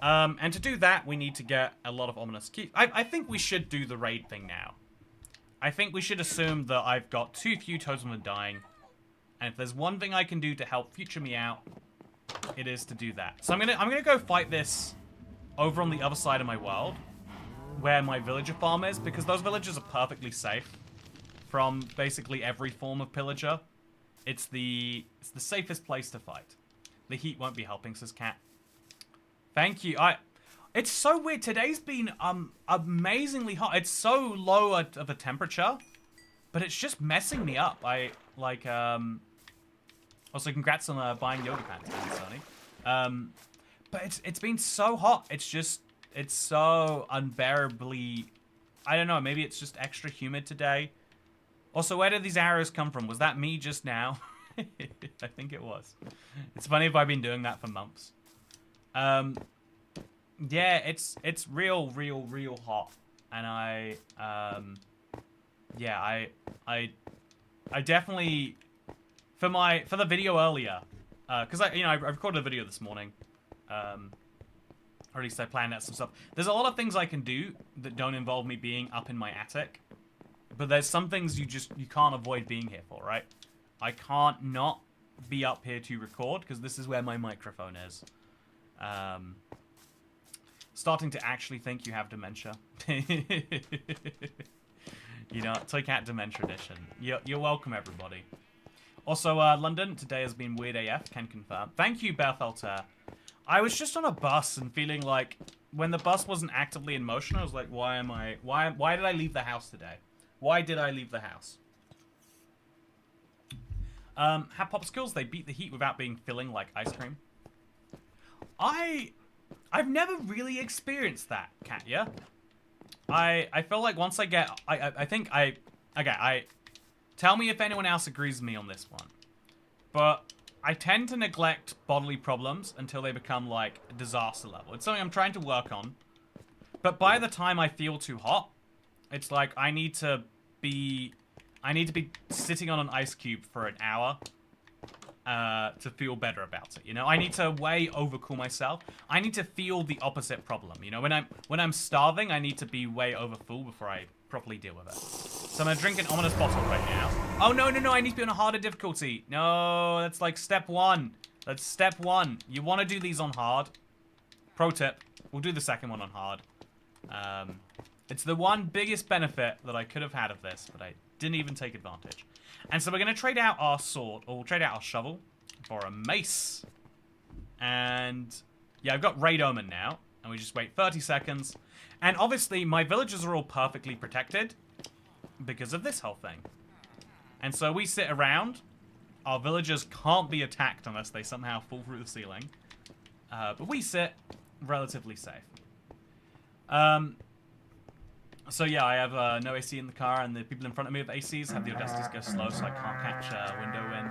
And to do that, we need to get a lot of Ominous Keys. I think we should do the raid thing now. I think we should assume that I've got too few Totem of Dying. And if there's one thing I can do to help Future Me out, it is to do that. So I'm gonna go fight this over on the other side of my world, where my villager farm is, because those villagers are perfectly safe from basically every form of pillager. It's the safest place to fight. The heat won't be helping, says Cat. Thank you. It's so weird. Today's been amazingly hot. It's so low of a temperature, but it's just messing me up. Also, congrats on buying yoga pants, Sony. But it's been so hot. It's so unbearably. I don't know. Maybe it's just extra humid today. Also, where did these arrows come from? Was that me just now? I think it was. It's funny if I've been doing that for months. Yeah, it's real hot, and I definitely for the video earlier, because I recorded a video this morning, or at least I planned out some stuff. There's a lot of things I can do that don't involve me being up in my attic, but there's some things you can't avoid being here for, right? I can't not be up here to record because this is where my microphone is. Starting to actually think you have dementia. You know, Toy Cat Dementia Edition. You're welcome, everybody. Also, London, today has been weird AF, can confirm. Thank you, Beth Altair. I was just on a bus and feeling like, when the bus wasn't actively in motion, I was like, why did I leave the house today? Why did I leave the house? Have popsicles, they beat the heat without being filling like ice cream. I've never really experienced that, Katya. I feel like once I get... Tell me if anyone else agrees with me on this one. But I tend to neglect bodily problems until they become, like, disaster level. It's something I'm trying to work on. But by the time I feel too hot, it's like I need to be sitting on an ice cube for an hour to feel better about it, you know? I need to way overcool myself. I need to feel the opposite problem, you know? When I'm starving, I need to be way overfull before I properly deal with it. So I'm gonna drink an ominous bottle right now. Oh, no, I need to be on a harder difficulty. No, that's like step 1. That's step 1. You want to do these on hard. Pro tip, we'll do the second one on hard. It's the one biggest benefit that I could have had of this, but I didn't even take advantage. And so we're going to trade out our sword, or we'll trade out our shovel for a mace. And yeah, I've got Raid Omen now, and we just wait 30 seconds. And obviously, my villagers are all perfectly protected because of this whole thing. And so we sit around. Our villagers can't be attacked unless they somehow fall through the ceiling. But we sit relatively safe. So yeah, I have no AC in the car, and the people in front of me with ACs have the audacity to go slow, so I can't catch window wind.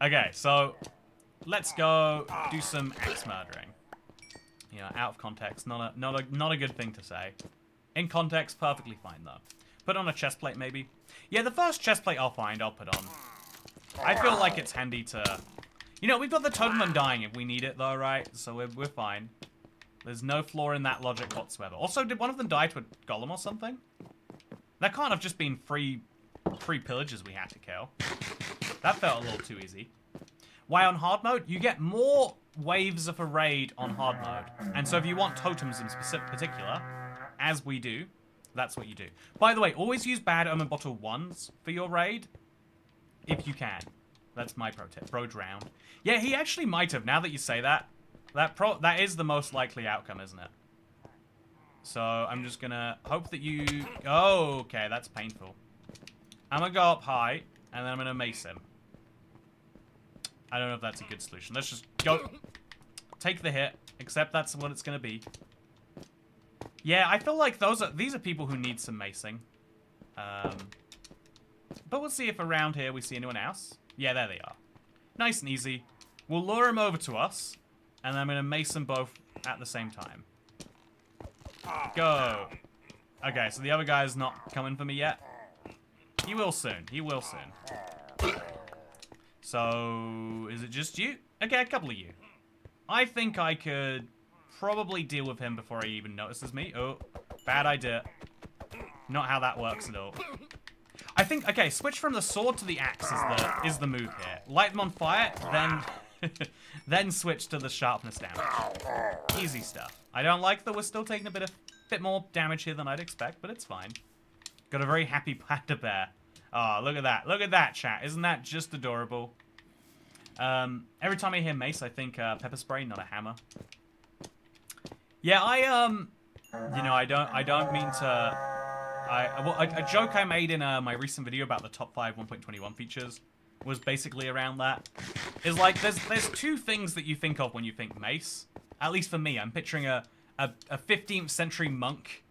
Okay, so let's go do some axe murdering. You know, out of context, not a good thing to say. In context, perfectly fine though. Put on a chest plate maybe. Yeah, the first chest plate I'll find, I'll put on. I feel like it's handy to. You know, we've got the totem undying if we need it though, right? So we're fine. There's no flaw in that logic whatsoever. Also, did one of them die to a golem or something? That can't have just been free pillagers we had to kill. That felt a little too easy. Why on hard mode? You get more waves of a raid on hard mode. And so if you want totems in particular, as we do, that's what you do. By the way, always use bad omen bottle 1s for your raid, if you can. That's my pro tip. Bro drowned. Yeah, he actually might have, now that you say that. That is the most likely outcome, isn't it? So I'm just gonna hope that you... Oh, okay, that's painful. I'm gonna go up high, and then I'm gonna mace him. I don't know if that's a good solution. Let's just go. Take the hit, except that's what it's gonna be. Yeah, I feel like these are people who need some macing. But we'll see if around here we see anyone else. Yeah, there they are. Nice and easy. We'll lure him over to us, and then I'm gonna mace them both at the same time. Go. Okay, so the other guy is not coming for me yet. He will soon. He will soon. So, is it just you? Okay, a couple of you. I think I could probably deal with him before he even notices me. Oh, bad idea. Not how that works at all. I think, okay, switch from the sword to the axe is the move here. Light them on fire, then then switch to the sharpness damage. Easy stuff. I don't like that we're still taking a bit more damage here than I'd expect, but it's fine. Got a very happy panda bear. Oh, look at that. Look at that, chat. Isn't that just adorable? Every time I hear mace, I think pepper spray, not a hammer. Yeah, you know, I don't mean to... a joke I made in my recent video about the top 5 1.21 features was basically around that. Is like, there's two things that you think of when you think mace. At least for me, I'm picturing a 15th century monk,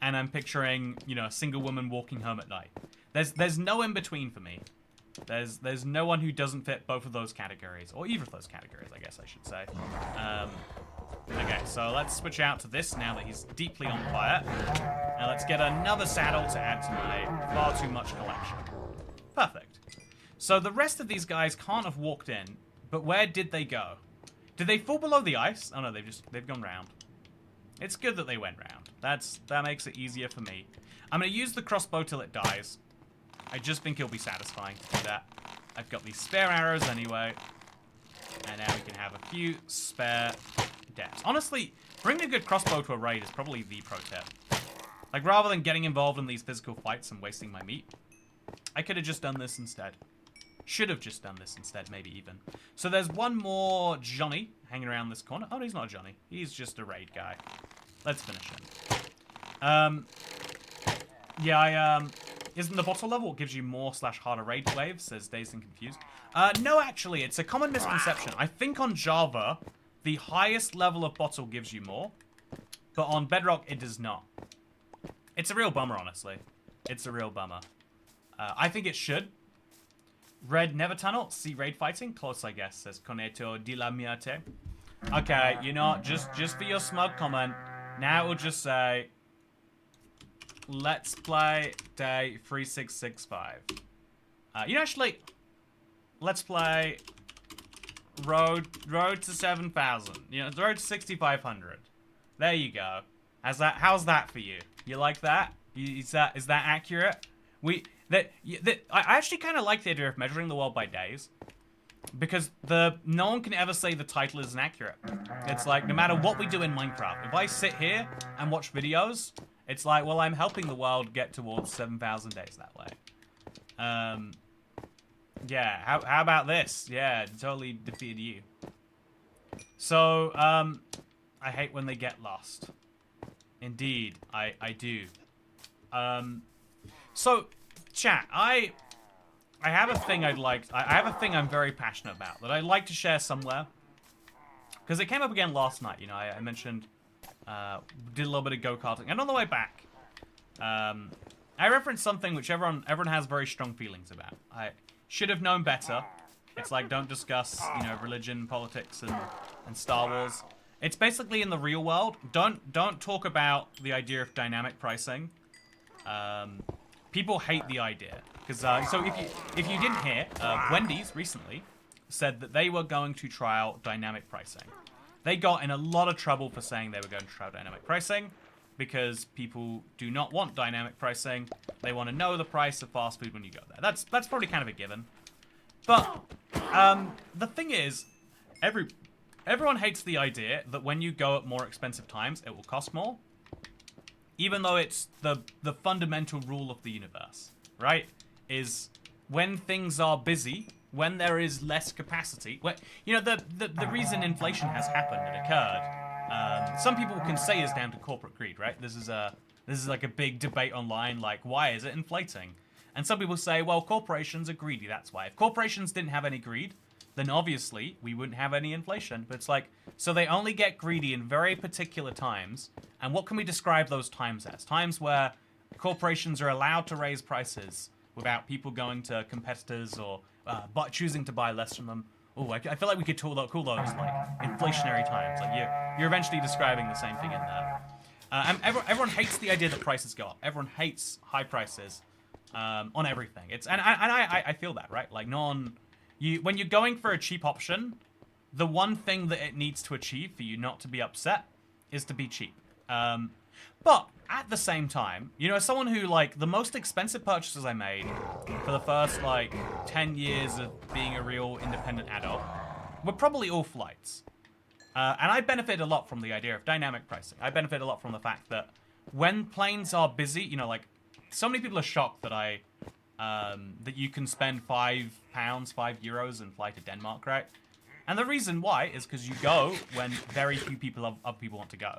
and I'm picturing, you know, a single woman walking home at night. There's no in between for me. There's no one who doesn't fit both of those categories, or either of those categories, I guess I should say. Okay, so let's switch out to this now that he's deeply on fire. And let's get another saddle to add to my far too much collection. Perfect. So the rest of these guys can't have walked in, but where did they go? Did they fall below the ice? Oh no, they've gone round. It's good that they went round. That makes it easier for me. I'm gonna use the crossbow till it dies. I just think it'll be satisfying to do that. I've got these spare arrows anyway. And now we can have a few spare deaths. Honestly, bringing a good crossbow to a raid is probably the pro tip. Like, rather than getting involved in these physical fights and wasting my meat, I could have just done this instead. Should have just done this instead, maybe even. So there's one more Johnny hanging around this corner. Oh, he's not a Johnny. He's just a raid guy. Let's finish him. Yeah, isn't the bottle level what gives you more / harder raid waves, says Dazed and Confused? No, actually, it's a common misconception. I think on Java, the highest level of bottle gives you more, but on Bedrock, it does not. It's a real bummer, honestly. It's a real bummer. I think it should. Red Never Tunnel, see raid fighting? Close, I guess, says Coneto di la Miate. Okay, you know, just for your smug comment, now it will just say, let's play day 3665. You know, actually, let's play road to 7,000. You know, road to 6,500. There you go. How's that for you? You like that? Is that accurate? I actually kind of like the idea of measuring the world by days, because no one can ever say the title is inaccurate. It's like, no matter what we do in Minecraft, if I sit here and watch videos, it's like, well, I'm helping the world get towards 7,000 days that way. Yeah, how about this? Yeah, totally defeated you. So, I hate when they get lost. Indeed, I do. So, chat, I have a thing I have a thing I'm very passionate about that I'd like to share somewhere. Because it came up again last night, you know, I mentioned, did a little bit of go-karting. And on the way back, I referenced something which everyone has very strong feelings about. I should have known better. It's like, don't discuss, you know, religion, politics, and Star Wars. It's basically in the real world. Don't talk about the idea of dynamic pricing. People hate the idea. Because, so if you didn't hear, Wendy's recently said that they were going to trial dynamic pricing. They got in a lot of trouble for saying they were going to trial dynamic pricing, because people do not want dynamic pricing. They want to know the price of fast food when you go there. That's probably kind of a given. But the thing is, everyone hates the idea that when you go at more expensive times, it will cost more. Even though it's the fundamental rule of the universe, right? Is when things are busy, when there is less capacity, you know, the reason inflation has happened and occurred some people can say is down to corporate greed, right? This is like a big debate online, like, why is it inflating? And some people say, well, corporations are greedy, that's why. If corporations didn't have any greed, then obviously we wouldn't have any inflation. But it's like, so they only get greedy in very particular times. And what can we describe those times as? Times where corporations are allowed to raise prices without people going to competitors or but choosing to buy less from them. Oh, I feel like we could call those like inflationary times. Like you're eventually describing the same thing in there. And everyone hates the idea that prices go up. Everyone hates high prices on everything. I feel that, right? Like when you're going for a cheap option, the one thing that it needs to achieve for you not to be upset is to be cheap. But at the same time, you know, as someone who, like, the most expensive purchases I made for the first, like, 10 years of being a real independent adult were probably all flights. And I benefit a lot from the idea of dynamic pricing. I benefit a lot from the fact that when planes are busy, you know, like, so many people are shocked that that you can spend £5, €5 and fly to Denmark, right? And the reason why is because you go when very few other people want to go.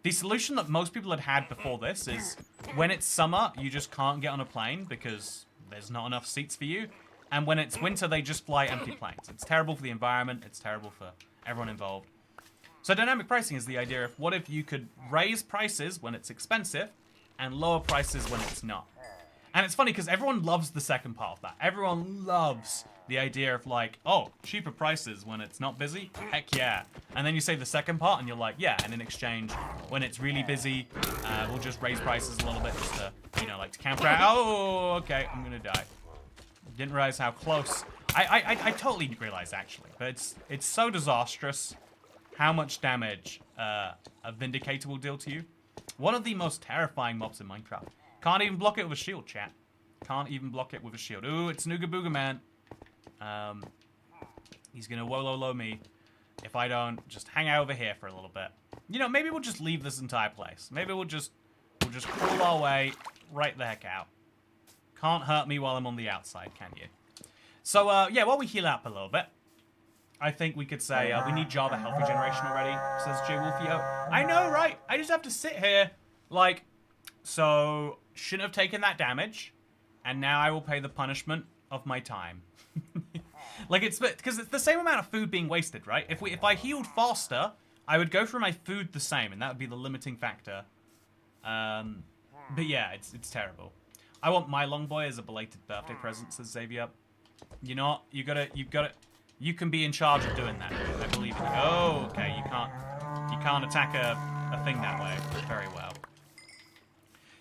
The solution that most people had before this is when it's summer, you just can't get on a plane because there's not enough seats for you. And when it's winter, they just fly empty planes. It's terrible for the environment. It's terrible for everyone involved. So dynamic pricing is the idea of what if you could raise prices when it's expensive and lower prices when it's not. And it's funny because everyone loves the second part of that. Everyone loves the idea of like, oh, cheaper prices when it's not busy? Heck yeah. And then you say the second part and you're like, yeah, and in exchange, when it's really busy, we'll just raise prices a little bit just to, you know, like to counter out. Oh, okay, I'm gonna die. Didn't realize how close. I totally didn't realize actually, but it's so disastrous how much damage a Vindicator will deal to you. One of the most terrifying mobs in Minecraft. Can't even block it with a shield, chat. Can't even block it with a shield. Ooh, it's Nooga Booga Man. He's gonna Wololo me if I don't just hang out over here for a little bit. You know, maybe we'll just leave this entire place. Maybe we'll just crawl our way right the heck out. Can't hurt me while I'm on the outside, can you? So, yeah, while we heal up a little bit, I think we could say, we need Java health regeneration already, says J Wolfio. I know, right? I just have to sit here, like, so, shouldn't have taken that damage, and now I will pay the punishment of my time. Like, it's because it's the same amount of food being wasted, right? If I healed faster, I would go through my food the same, and that would be the limiting factor. But yeah, it's terrible. I want my longboi as a belated birthday present, says Xavier. You know, you can be in charge of doing that. I believe in you. Oh, okay, you can't attack a thing that way. Very well.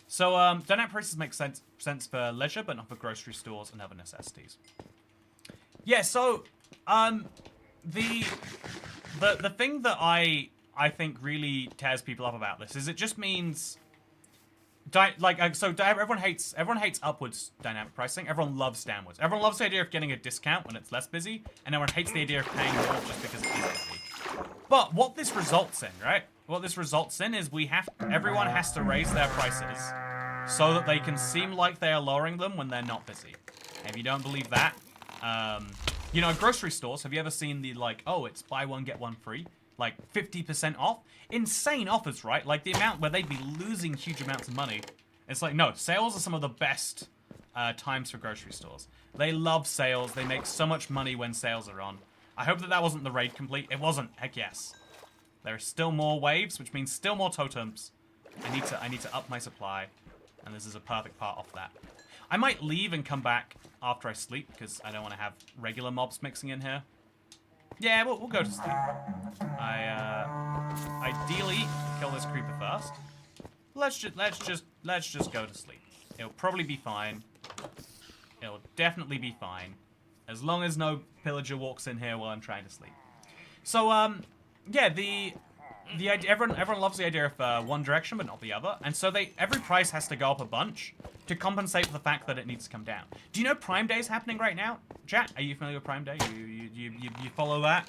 So, dynamic prices make sense for leisure, but not for grocery stores and other necessities. Yeah, so, the thing that I think really tears people up about this is it just means, everyone hates upwards dynamic pricing. Everyone loves downwards. Everyone loves the idea of getting a discount when it's less busy, and everyone hates the idea of paying more just because it is busy. But what this results in, right? What this results in is everyone has to raise their prices so that they can seem like they are lowering them when they're not busy. And if you don't believe that, you know, grocery stores, have you ever seen the, like, oh, it's buy one, get one free? Like, 50% off? Insane offers, right? Like, the amount where they'd be losing huge amounts of money. It's like, no, sales are some of the best times for grocery stores. They love sales. They make so much money when sales are on. I hope that wasn't the raid complete. It wasn't. Heck yes. There are still more waves, which means still more totems. I need to up my supply, and this is a perfect part of that. I might leave and come back after I sleep, because I don't want to have regular mobs mixing in here. Yeah, we'll go to sleep. Ideally kill this creeper first. Let's just go to sleep. It'll probably be fine. It'll definitely be fine, as long as no pillager walks in here while I'm trying to sleep. So yeah, the idea, everyone loves the idea of one direction but not the other, and so every price has to go up a bunch to compensate for the fact that it needs to come down. Do you know Prime Day is happening right now? Chat, are you familiar with Prime Day? You follow that?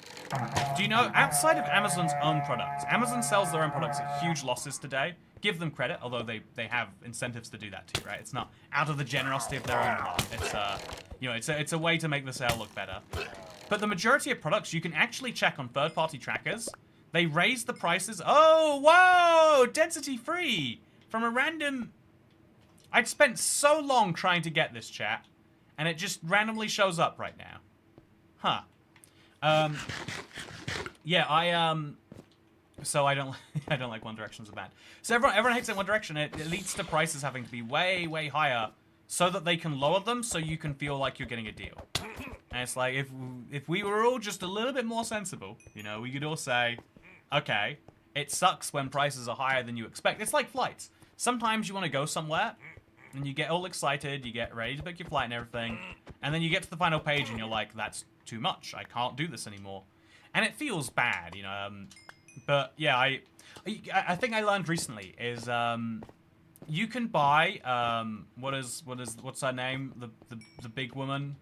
Do you know, outside of Amazon's own products, Amazon sells their own products at huge losses today. Give them credit, although they have incentives to do that too, right? It's not out of the generosity of their own heart. It's you know, it's a way to make the sale look better. But the majority of products you can actually check on third-party trackers They raised the prices. Oh, whoa! Density free from a random... I'd spent so long trying to get this, chat, and it just randomly shows up right now. Huh. Yeah, so I don't I don't like One Direction's bad. So everyone hates it One Direction. It leads to prices having to be way, way higher so that they can lower them so you can feel like you're getting a deal. And it's like, if we were all just a little bit more sensible, you know, we could all say, okay, it sucks when prices are higher than you expect. It's like flights. Sometimes you want to go somewhere, and you get all excited, you get ready to book your flight and everything, and then you get to the final page and you're like, that's too much. I can't do this anymore. And it feels bad, you know. But yeah, I think I learned recently is you can buy what's her name, the big woman,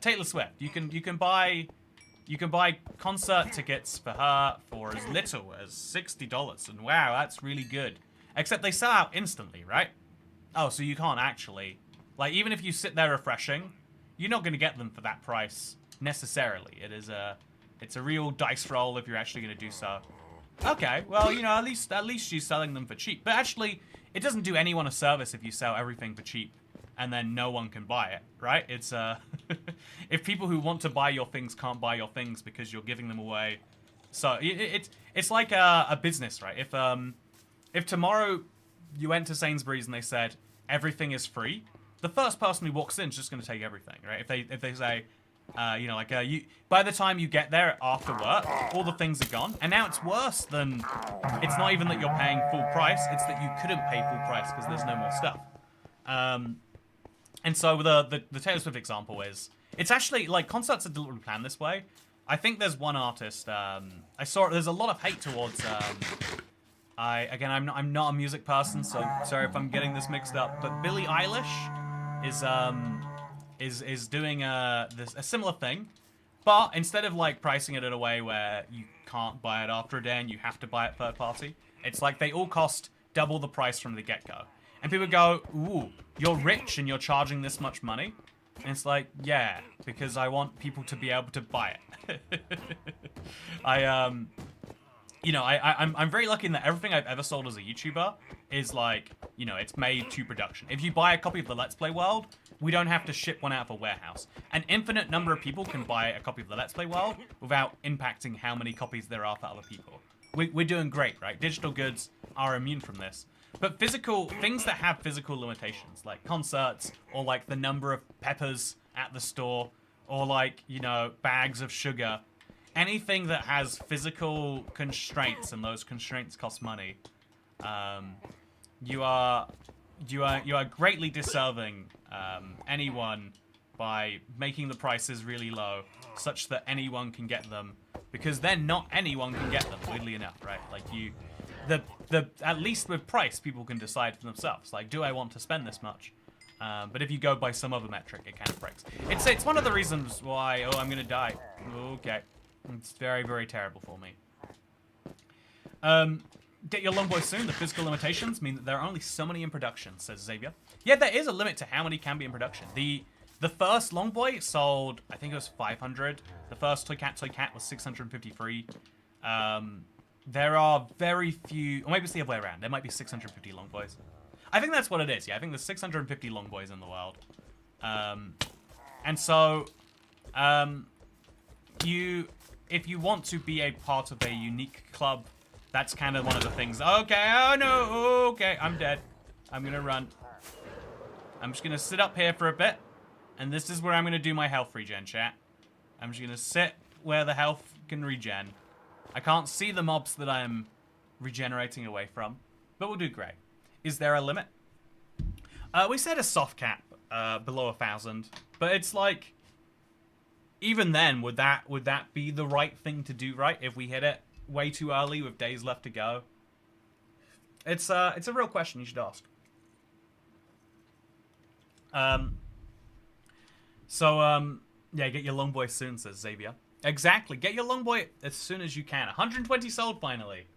Taylor Swift. You can buy concert tickets for her for as little as $60, and wow, that's really good. Except they sell out instantly, right? Oh, so you can't actually, like, even if you sit there refreshing, you're not going to get them for that price necessarily. It's a real dice roll if you're actually going to do so. Okay, well, you know, at least she's selling them for cheap. But actually, it doesn't do anyone a service if you sell everything for cheap and then no one can buy it, right? It's if people who want to buy your things can't buy your things because you're giving them away. So it's like a business, right? If tomorrow you went to Sainsbury's and they said everything is free, the first person who walks in is just going to take everything, right? If they say, you know, like by the time you get there after work, all the things are gone, and now it's worse than, it's not even that you're paying full price, it's that you couldn't pay full price because there's no more stuff. And so the Taylor Swift example is, it's actually like concerts are deliberately planned this way. I think there's one artist I saw. There's a lot of hate towards. I'm not a music person, so sorry if I'm getting this mixed up. But Billie Eilish is doing a similar thing, but instead of like pricing it in a way where you can't buy it after a day and you have to buy it third party, it's like they all cost double the price from the get-go. And people go, ooh, you're rich and you're charging this much money? And it's like, yeah, because I want people to be able to buy it. I'm very lucky in that everything I've ever sold as a YouTuber is like, you know, it's made to production. If you buy a copy of the Let's Play World, we don't have to ship one out of a warehouse. An infinite number of people can buy a copy of the Let's Play World without impacting how many copies there are for other people. We're doing great, right? Digital goods are immune from this. But physical, things that have physical limitations, like concerts, or like the number of peppers at the store, or like, you know, bags of sugar, anything that has physical constraints, and those constraints cost money, you are greatly disserving anyone by making the prices really low, such that anyone can get them, because then not anyone can get them, weirdly enough, right? Like at least with price, people can decide for themselves. Like, do I want to spend this much? But if you go by some other metric, it kind of breaks. It's one of the reasons why. Oh, I'm gonna die. Okay, it's very, very terrible for me. Get your longboy soon. The physical limitations mean that there are only so many in production, says Xavier. Yeah, there is a limit to how many can be in production. The first longboy sold, I think it was 500. The first Toy Cat was 653. There are very few, or maybe it's the other way around. There might be 650 longboys. I think that's what it is. Yeah, I think there's 650 longboys in the world. And so, if you want to be a part of a unique club, that's kind of one of the things. Okay, oh no, okay, I'm dead. I'm gonna run. I'm just gonna sit up here for a bit, and this is where I'm gonna do my health regen, chat. I'm just gonna sit where the health can regen. I can't see the mobs that I'm regenerating away from, but we'll do great. Is there a limit? We set a soft cap below 1,000, but it's like, even then, would that be the right thing to do, right? If we hit it way too early with days left to go, it's a real question you should ask. Yeah, get your longboy soon, says Xavier. Exactly. Get your longboy as soon as you can. 120 sold finally.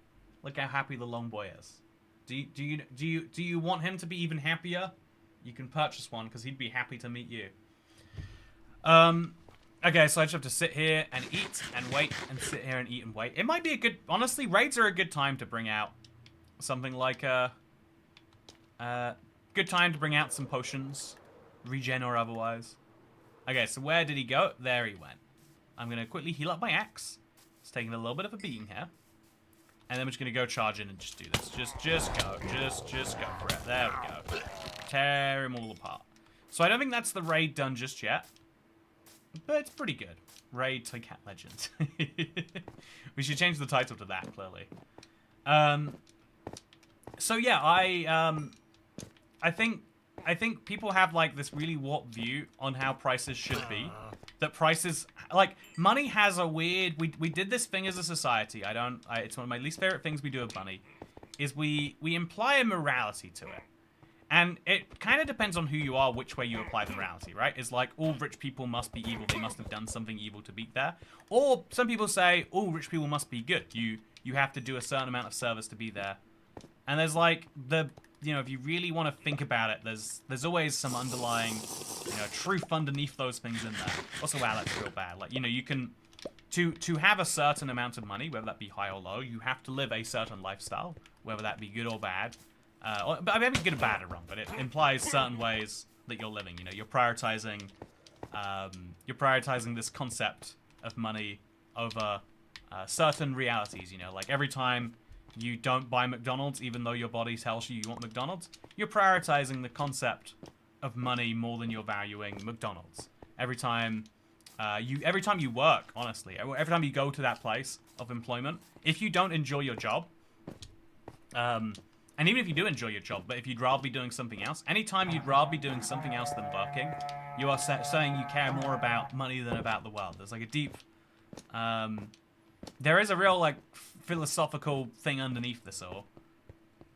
Look how happy the longboy is. Do you want him to be even happier? You can purchase one because he'd be happy to meet you. Okay, so I just have to sit here and eat and wait and sit here and eat and wait. It might be a good... Honestly, raids are a good time to bring out something like a... good time to bring out some potions. Regen or otherwise. Okay, so where did he go? There he went. I'm going to quickly heal up my axe. It's taking a little bit of a beating here. And then we're just going to go charge in and just do this. Just go. Just go for it. There we go. Tear him all apart. So I don't think that's the raid done just yet. But it's pretty good. Raid to Cat Legends. We should change the title to that, clearly. So yeah, I think people have like this really warped view on how prices should be. That prices, like, money has a weird... We did this thing as a society. It's one of my least favorite things we do with money. Is we imply a morality to it. And it kind of depends on who you are, which way you apply the morality, right? It's like, all rich people must be evil. They must have done something evil to be there. Or some people say, all rich people must be good. You have to do a certain amount of service to be there. And there's like, if you really want to think about it, there's always some underlying, truth underneath those things in there. Also, wow, that's real bad. Like, you can, to have a certain amount of money, whether that be high or low, you have to live a certain lifestyle, whether that be good or bad. But I mean, good or bad or wrong, but it implies certain ways that you're living. You're prioritizing this concept of money over certain realities. Like every time you don't buy McDonald's, even though your body tells you want McDonald's, you're prioritizing the concept of money more than you're valuing McDonald's. Every time you work, honestly, every time you go to that place of employment, if you don't enjoy your job, and even if you do enjoy your job, but if you'd rather be doing something else, anytime you'd rather be doing something else than working, you are saying you care more about money than about the world. There's like a deep, there is a real like philosophical thing underneath this all.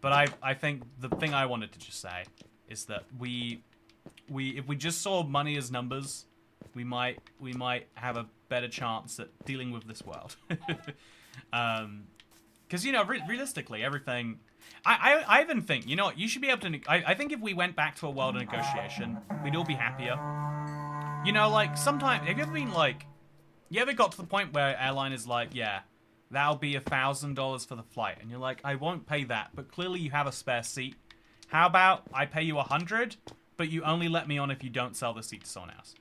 But I think the thing I wanted to just say is that if we just saw money as numbers, we might have a better chance at dealing with this world. Because realistically, everything. I even think, you should be able to... I think if we went back to a world of negotiation, we'd all be happier. Like, sometimes... Have you ever been, like... You ever got to the point where airline is like, yeah, that'll be $1,000 for the flight. And you're like, I won't pay that, but clearly you have a spare seat. How about I pay you $100, but you only let me on if you don't sell the seat to someone else?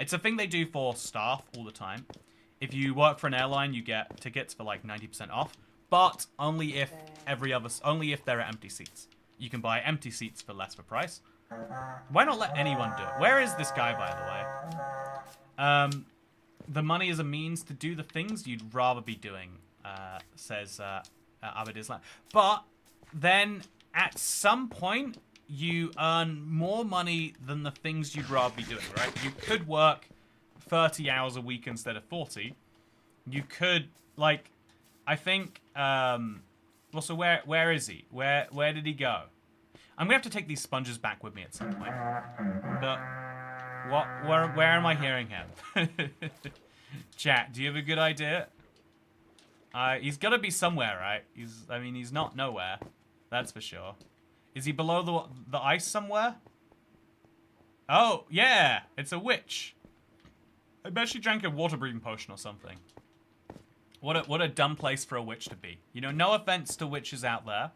It's a thing they do for staff all the time. If you work for an airline, you get tickets for, like, 90% off. But only if there are empty seats. You can buy empty seats for less of a price. Why not let anyone do it? Where is this guy, by the way? The money is a means to do the things you'd rather be doing, says Abed Islam. But then, at some point, you earn more money than the things you'd rather be doing, right? You could work 30 hours a week instead of 40. You could, like... I think, well, so where is he? Where did he go? I'm gonna have to take these sponges back with me at some point. But, where am I hearing him? Chat, do you have a good idea? He's gotta be somewhere, right? He's not nowhere. That's for sure. Is he below the ice somewhere? Oh, yeah, it's a witch. I bet she drank a water-breathing potion or something. What a dumb place for a witch to be. No offense to witches out there,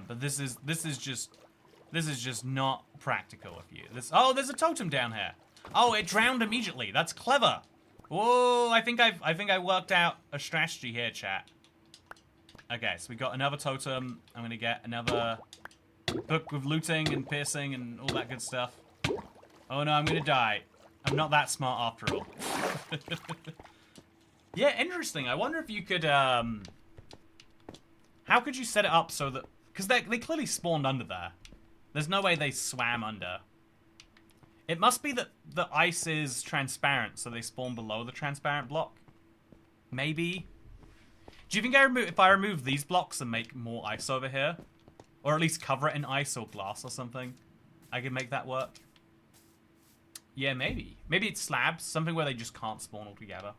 but this is just not practical of you. Oh, there's a totem down here. Oh, it drowned immediately. That's clever. Whoa, I think I worked out a strategy here, chat. Okay, so we got another totem. I'm gonna get another book with looting and piercing and all that good stuff. Oh no, I'm gonna die. I'm not that smart after all. Yeah, interesting. I wonder if you could, how could you set it up so that... Because they clearly spawned under there. There's no way they swam under. It must be that the ice is transparent, so they spawn below the transparent block. Maybe. Do you think if I remove these blocks and make more ice over here, or at least cover it in ice or glass or something, I could make that work? Yeah, maybe. Maybe it's slabs, something where they just can't spawn altogether.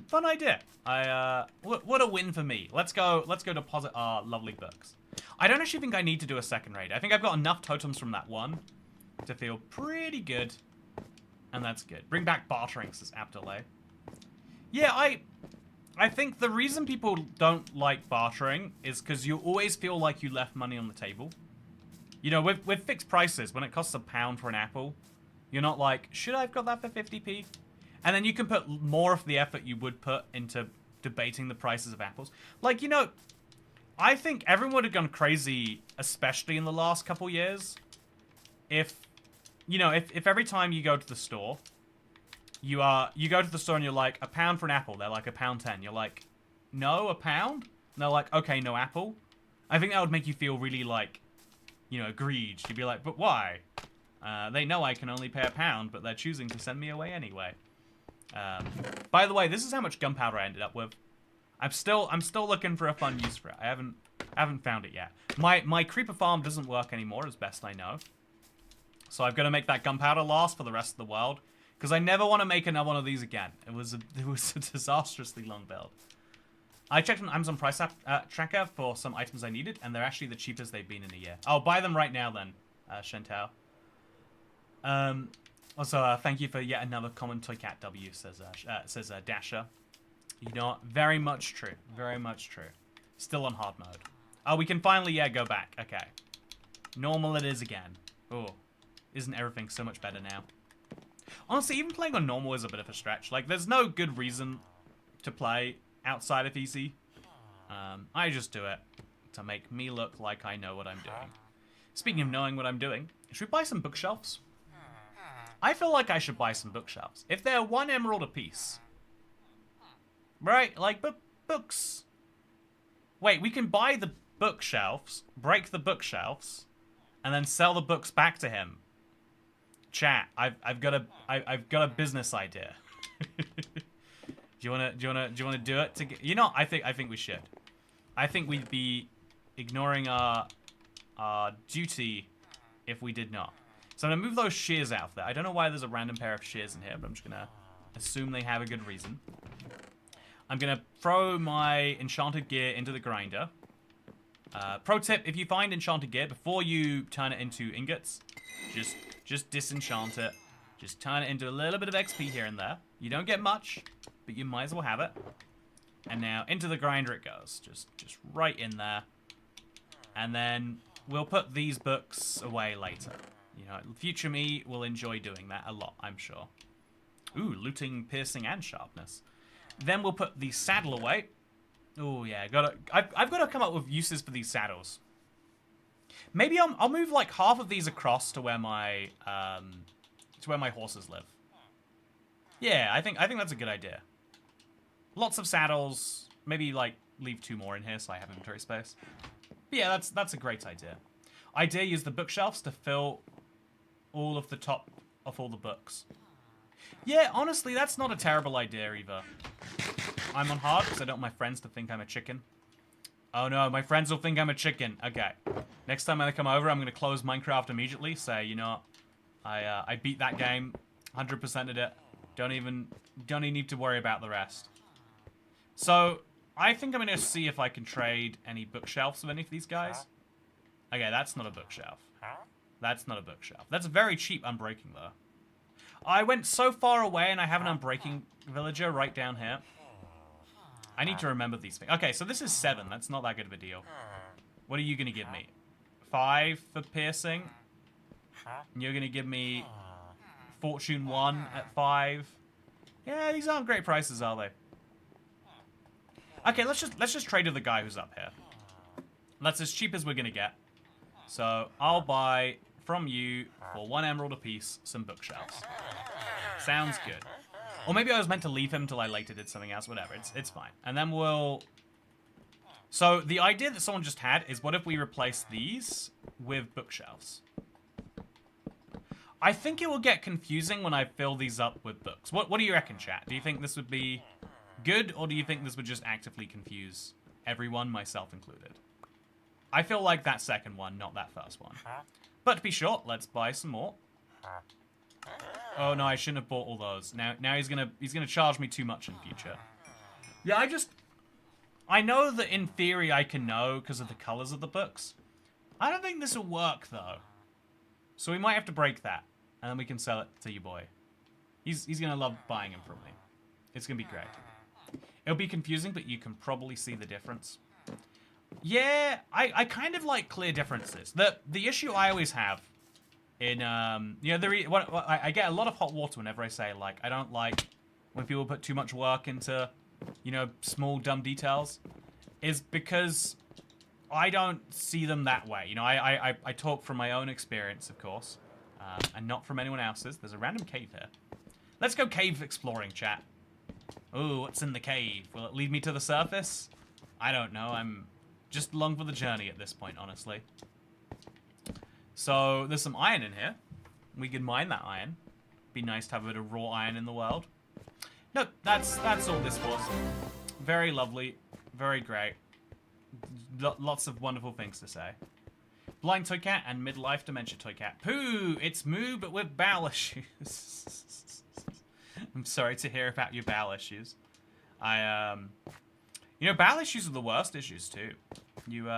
Fun idea. What a win for me. Let's go deposit our lovely books. I don't actually think I need to do a second raid. I think I've got enough totems from that one to feel pretty good. And that's good. Bring back bartering, says Abdullah. Yeah, I think the reason people don't like bartering is because you always feel like you left money on the table. You know, with fixed prices, when it costs £1 for an apple, you're not like, should I have got that for 50p? And then you can put more of the effort you would put into debating the prices of apples. Like, you know, I think everyone would have gone crazy, especially in the last couple years, if, you know, if every time you go to the store, you go to the store and you're like, £1 for an apple. They're like £1.10. You're like, no, £1? And they're like, okay, no apple. I think that would make you feel really like, you know, aggrieved. You'd be like, but why? They know I can only pay £1, but they're choosing to send me away anyway. By the way, this is how much gunpowder I ended up with. I'm still looking for a fun use for it. I haven't found it yet. My creeper farm doesn't work anymore, as best I know. So I've got to make that gunpowder last for the rest of the world, because I never want to make another one of these again. It was a disastrously long build. I checked on Amazon price tracker for some items I needed, and they're actually the cheapest they've been in a year. I'll buy them right now then, Chantal. Also, thank you for yet another common Toy Cat W, says Dasher. You know what? Very much true. Very much true. Still on hard mode. Oh, we can finally, yeah, go back. Okay. Normal it is again. Oh, isn't everything so much better now? Honestly, even playing on normal is a bit of a stretch. Like, there's no good reason to play outside of easy. I just do it to make me look like I know what I'm doing. Speaking of knowing what I'm doing, should we buy some bookshelves? I feel like I should buy some bookshelves. If they're 1 emerald apiece. Right? Like, books. Wait, we can buy the bookshelves, break the bookshelves, and then sell the books back to him. Chat, I've got a business idea. Do you wanna do it to get, you know, I think we should. I think we'd be ignoring our duty if we did not. So I'm gonna move those shears out of there. I don't know why there's a random pair of shears in here, but I'm just gonna assume they have a good reason. I'm gonna throw my enchanted gear into the grinder. Pro tip, if you find enchanted gear, before you turn it into ingots, just disenchant it. Just turn it into a little bit of XP here and there. You don't get much, but you might as well have it. And now into the grinder it goes. Just right in there. And then we'll put these books away later. You know, future me will enjoy doing that a lot, I'm sure. Ooh, looting, piercing, and sharpness. Then we'll put the saddle away. Oh yeah, I've got to come up with uses for these saddles. Maybe I'll move like half of these across to where my horses live. Yeah, I think that's a good idea. Lots of saddles. Maybe like leave 2 more in here so I have inventory space. But yeah, that's a great idea. I dare use the bookshelves to fill all of the top of all the books. Yeah, honestly, that's not a terrible idea either. I'm on hard because I don't want my friends to think I'm a chicken. Oh no, my friends will think I'm a chicken. Okay. Next time I come over, I'm going to close Minecraft immediately. Say, you know, I beat that game. 100%ed it. Don't even need to worry about the rest. So, I think I'm going to see if I can trade any bookshelves with any of these guys. Okay, that's not a bookshelf. That's not a bookshelf. That's very cheap unbreaking, though. I went so far away and I have an unbreaking villager right down here. I need to remember these things. Okay, so this is 7. That's not that good of a deal. What are you going to give me? 5 for piercing. And you're going to give me Fortune 1 at 5. Yeah, these aren't great prices, are they? Okay, let's just trade with the guy who's up here. That's as cheap as we're going to get. So, I'll buy from you for 1 emerald apiece some bookshelves. Sounds good. Or maybe I was meant to leave him till I later did something else. Whatever, it's fine. And then we'll... So, the idea that someone just had is what if we replace these with bookshelves? I think it will get confusing when I fill these up with books. What do you reckon, chat? Do you think this would be good, or do you think this would just actively confuse everyone, myself included? I feel like that second one, not that first one. But to be short, let's buy some more. Oh no, I shouldn't have bought all those. Now he's gonna charge me too much in future. Yeah, I know that in theory I can know because of the colors of the books. I don't think this will work though. So we might have to break that, and then we can sell it to you, boy. He's gonna love buying them from me. It's gonna be great. It'll be confusing, but you can probably see the difference. Yeah, I kind of like clear differences. The issue I always have in you know I get a lot of hot water whenever I say like I don't like when people put too much work into, you know, small dumb details, is because I don't see them that way. You know, I talk from my own experience, of course, and not from anyone else's. There's a random cave here. Let's go cave exploring, chat. Ooh, what's in the cave? Will it lead me to the surface? I don't know. I'm just along for the journey at this point, honestly. So, there's some iron in here. We can mine that iron. Be nice to have a bit of raw iron in the world. No, that's all this was. Very lovely. Very great. Lots of wonderful things to say. Blind Toy Cat and Midlife Dementia Toy Cat. Pooh! It's Moo, but with bowel issues. I'm sorry to hear about your bowel issues. You know, bowel issues are the worst issues, too. You,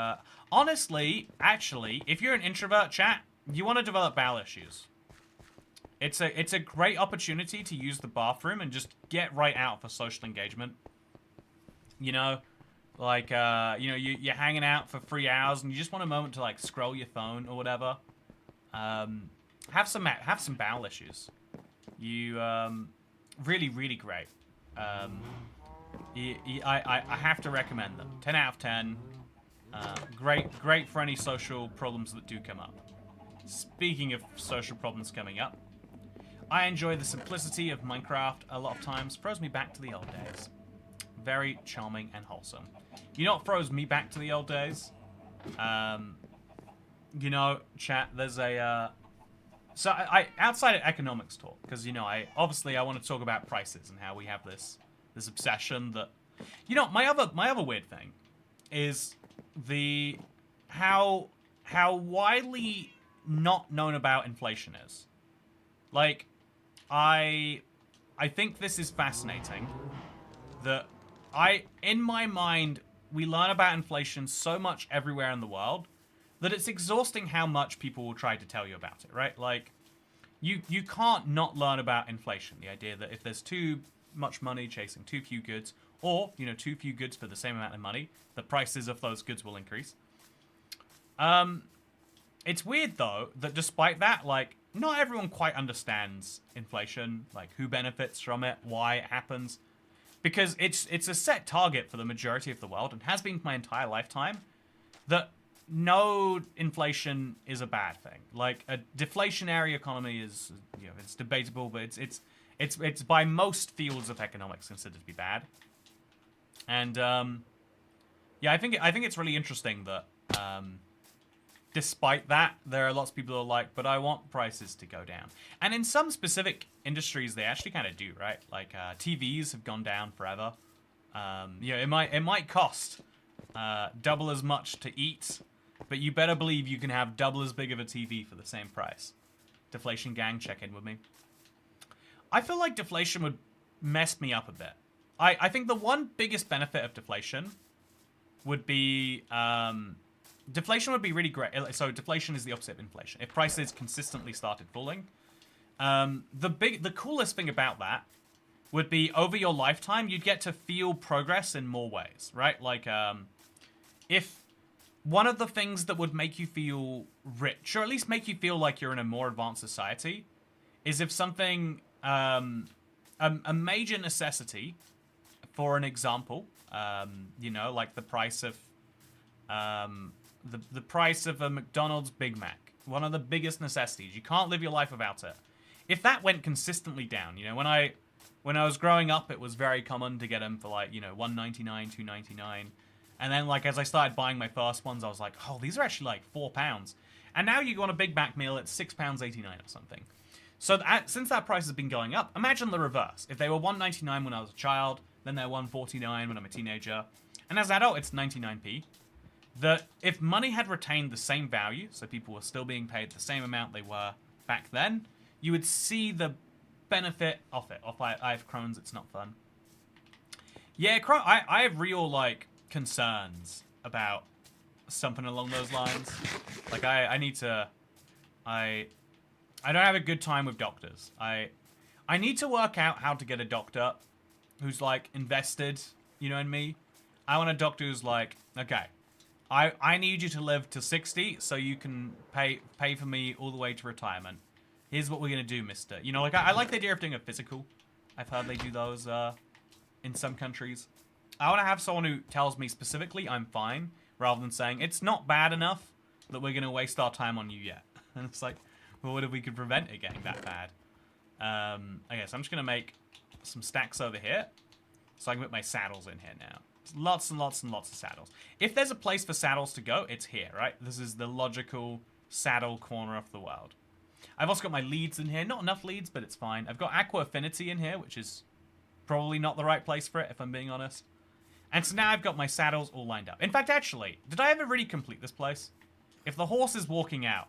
honestly, actually, if you're an introvert, chat, you want to develop bowel issues. It's a great opportunity to use the bathroom and just get right out for social engagement. You know, like, you know, you're hanging out for 3 hours and you just want a moment to, like, scroll your phone or whatever. Have some bowel issues. You, really, really great. I have to recommend them. 10 out of 10. Great for any social problems that do come up. Speaking of social problems coming up, I enjoy the simplicity of Minecraft a lot of times. Throws me back to the old days. Very charming and wholesome. You know what throws me back to the old days? You know, chat, there's a... So I outside of economics talk, because, you know, I want to talk about prices and how we have this obsession that... You know, my other weird thing is how widely not known about inflation is. Like, I think this is fascinating that in my mind, we learn about inflation so much everywhere in the world that it's exhausting how much people will try to tell you about it, right? Like, you can't not learn about inflation. The idea that if there's too much money chasing too few goods, or, you know, too few goods for the same amount of money, the prices of those goods will increase. It's weird, though, that despite that, like, not everyone quite understands inflation, like, who benefits from it, why it happens. Because it's a set target for the majority of the world, and has been for my entire lifetime, that no inflation is a bad thing. Like, a deflationary economy is, you know, it's debatable, but it's by most fields of economics considered to be bad. And yeah, I think it's really interesting that despite that, there are lots of people who are like, but I want prices to go down. And in some specific industries, they actually kind of do, right? Like TVs have gone down forever. You know, it might cost double as much to eat, but you better believe you can have double as big of a TV for the same price. Deflation gang, check in with me. I feel like deflation would mess me up a bit. I think the one biggest benefit of deflation would be... deflation would be really great. So deflation is the opposite of inflation. If prices consistently started falling, the coolest thing about that would be over your lifetime, you'd get to feel progress in more ways, right? Like, if one of the things that would make you feel rich, or at least make you feel like you're in a more advanced society, is if something, a major necessity, for an example, you know, like the price of, the price of a McDonald's Big Mac, one of the biggest necessities. You can't live your life without it. If that went consistently down, you know, when I was growing up, it was very common to get them for like, you know, $1.99, $2.99. And then, like, as I started buying my first ones, I was like, oh, these are actually like £4. And now you go on a Big Mac meal, it's £6.89 or something. So since that price has been going up, imagine the reverse. If they were $1.99 when I was a child, then they're $1.49 when I'm a teenager, and as an adult, it's 99p. That if money had retained the same value, so people were still being paid the same amount they were back then, you would see the benefit of it. I have Crohn's, it's not fun. Yeah, I have real, like, concerns about something along those lines. Like, I need to... I don't have a good time with doctors. I need to work out how to get a doctor who's, like, invested, you know, in me. I want a doctor who's like, okay, I need you to live to 60 so you can pay for me all the way to retirement. Here's what we're going to do, mister. You know, like, I like the idea of doing a physical. I've heard they do those in some countries. I want to have someone who tells me specifically I'm fine, rather than saying, it's not bad enough that we're going to waste our time on you yet. And it's like, well, what if we could prevent it getting that bad? Okay, so I'm just going to make some stacks over here, so I can put my saddles in here now. Lots and lots and lots of saddles. If there's a place for saddles to go, it's here, right? This is the logical saddle corner of the world. I've also got my leads in here. Not enough leads, but it's fine. I've got Aqua Affinity in here, which is probably not the right place for it, if I'm being honest. And so now I've got my saddles all lined up. In fact, actually, did I ever really complete this place? If the horse is walking out,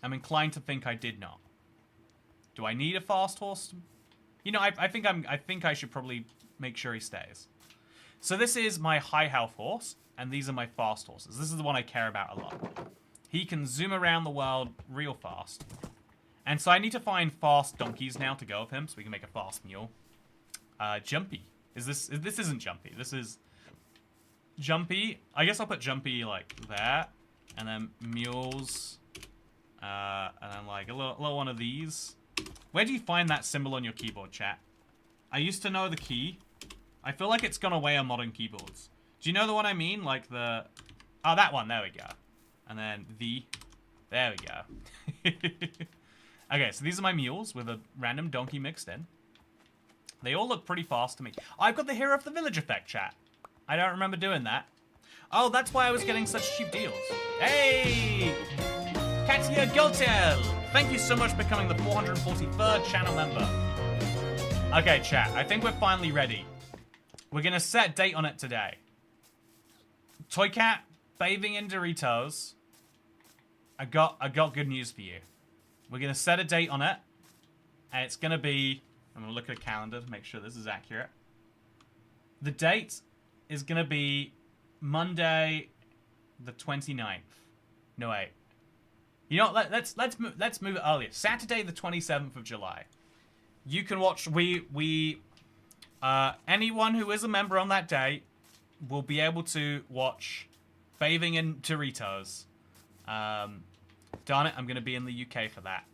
I'm inclined to think I did not. Do I need a fast horse? You know, I think I should probably make sure he stays. So this is my high health horse, and these are my fast horses. This is the one I care about a lot. He can zoom around the world real fast. And so I need to find fast donkeys now to go with him, so we can make a fast mule. Jumpy. This isn't Jumpy. This is Jumpy. I guess I'll put Jumpy like there, and then mules, and then like a little one of these. Where do you find that symbol on your keyboard, chat? I used to know the key. I feel like it's gone away on modern keyboards. Do you know the one I mean? Like the... Oh, that one. There we go. And then the... There we go. Okay, so these are my mules with a random donkey mixed in. They all look pretty fast to me. Oh, I've got the Hero of the Village effect, chat. I don't remember doing that. Oh, that's why I was getting such cheap deals. Hey! Katia Gultel! Thank you so much for becoming the 443rd channel member. Okay, chat. I think we're finally ready. We're going to set date on it today. Toy Cat, bathing in Doritos. I got good news for you. We're going to set a date on it. And it's going to be... I'm going to look at a calendar to make sure this is accurate. The date is going to be Monday the 29th. No, wait. You know what? Let's move it earlier. Saturday the 27th of July. You can watch... anyone who is a member on that day will be able to watch Bathing in Doritos. Darn it, I'm going to be in the UK for that.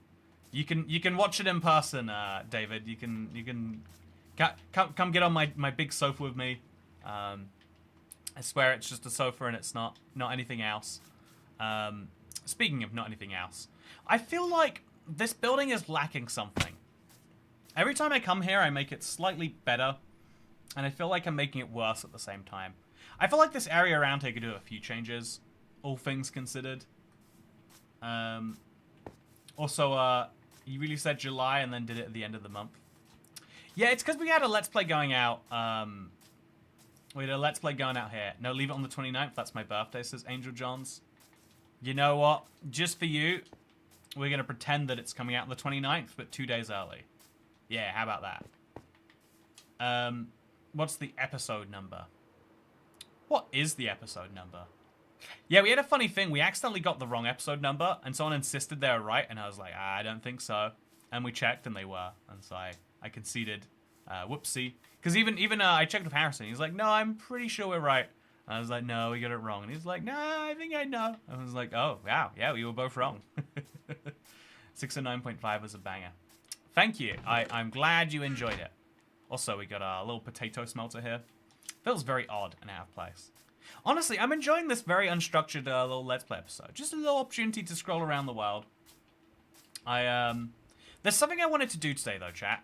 You can watch it in person, David. You can come get on my big sofa with me. I swear it's just a sofa and it's not anything else. Speaking of not anything else, I feel like this building is lacking something. Every time I come here, I make it slightly better, and I feel like I'm making it worse at the same time. I feel like this area around here could do a few changes, all things considered. Also, you really said July and then did it at the end of the month. Yeah, it's because we had a Let's Play going out. We had a Let's Play going out here. No, leave it on the 29th. That's my birthday, says Angel Johns. You know what? Just for you, we're going to pretend that it's coming out on the 29th, but 2 days early. Yeah, how about that? What's the episode number? What is the episode number? Yeah, we had a funny thing. We accidentally got the wrong episode number, and someone insisted they were right, and I was like, I don't think so. And we checked, and they were. And so I conceded. Whoopsie. Because even I checked with Harrison. He's like, no, I'm pretty sure we're right. And I was like, no, we got it wrong. And he's like, no, I think I know. I was like, oh, wow. Yeah, we were both wrong. 609.5 was a banger. Thank you. I'm glad you enjoyed it. Also, we got a little potato smelter here. Feels very odd and out of place. Honestly, I'm enjoying this very unstructured little Let's Play episode. Just a little opportunity to scroll around the world. There's something I wanted to do today, though, chat.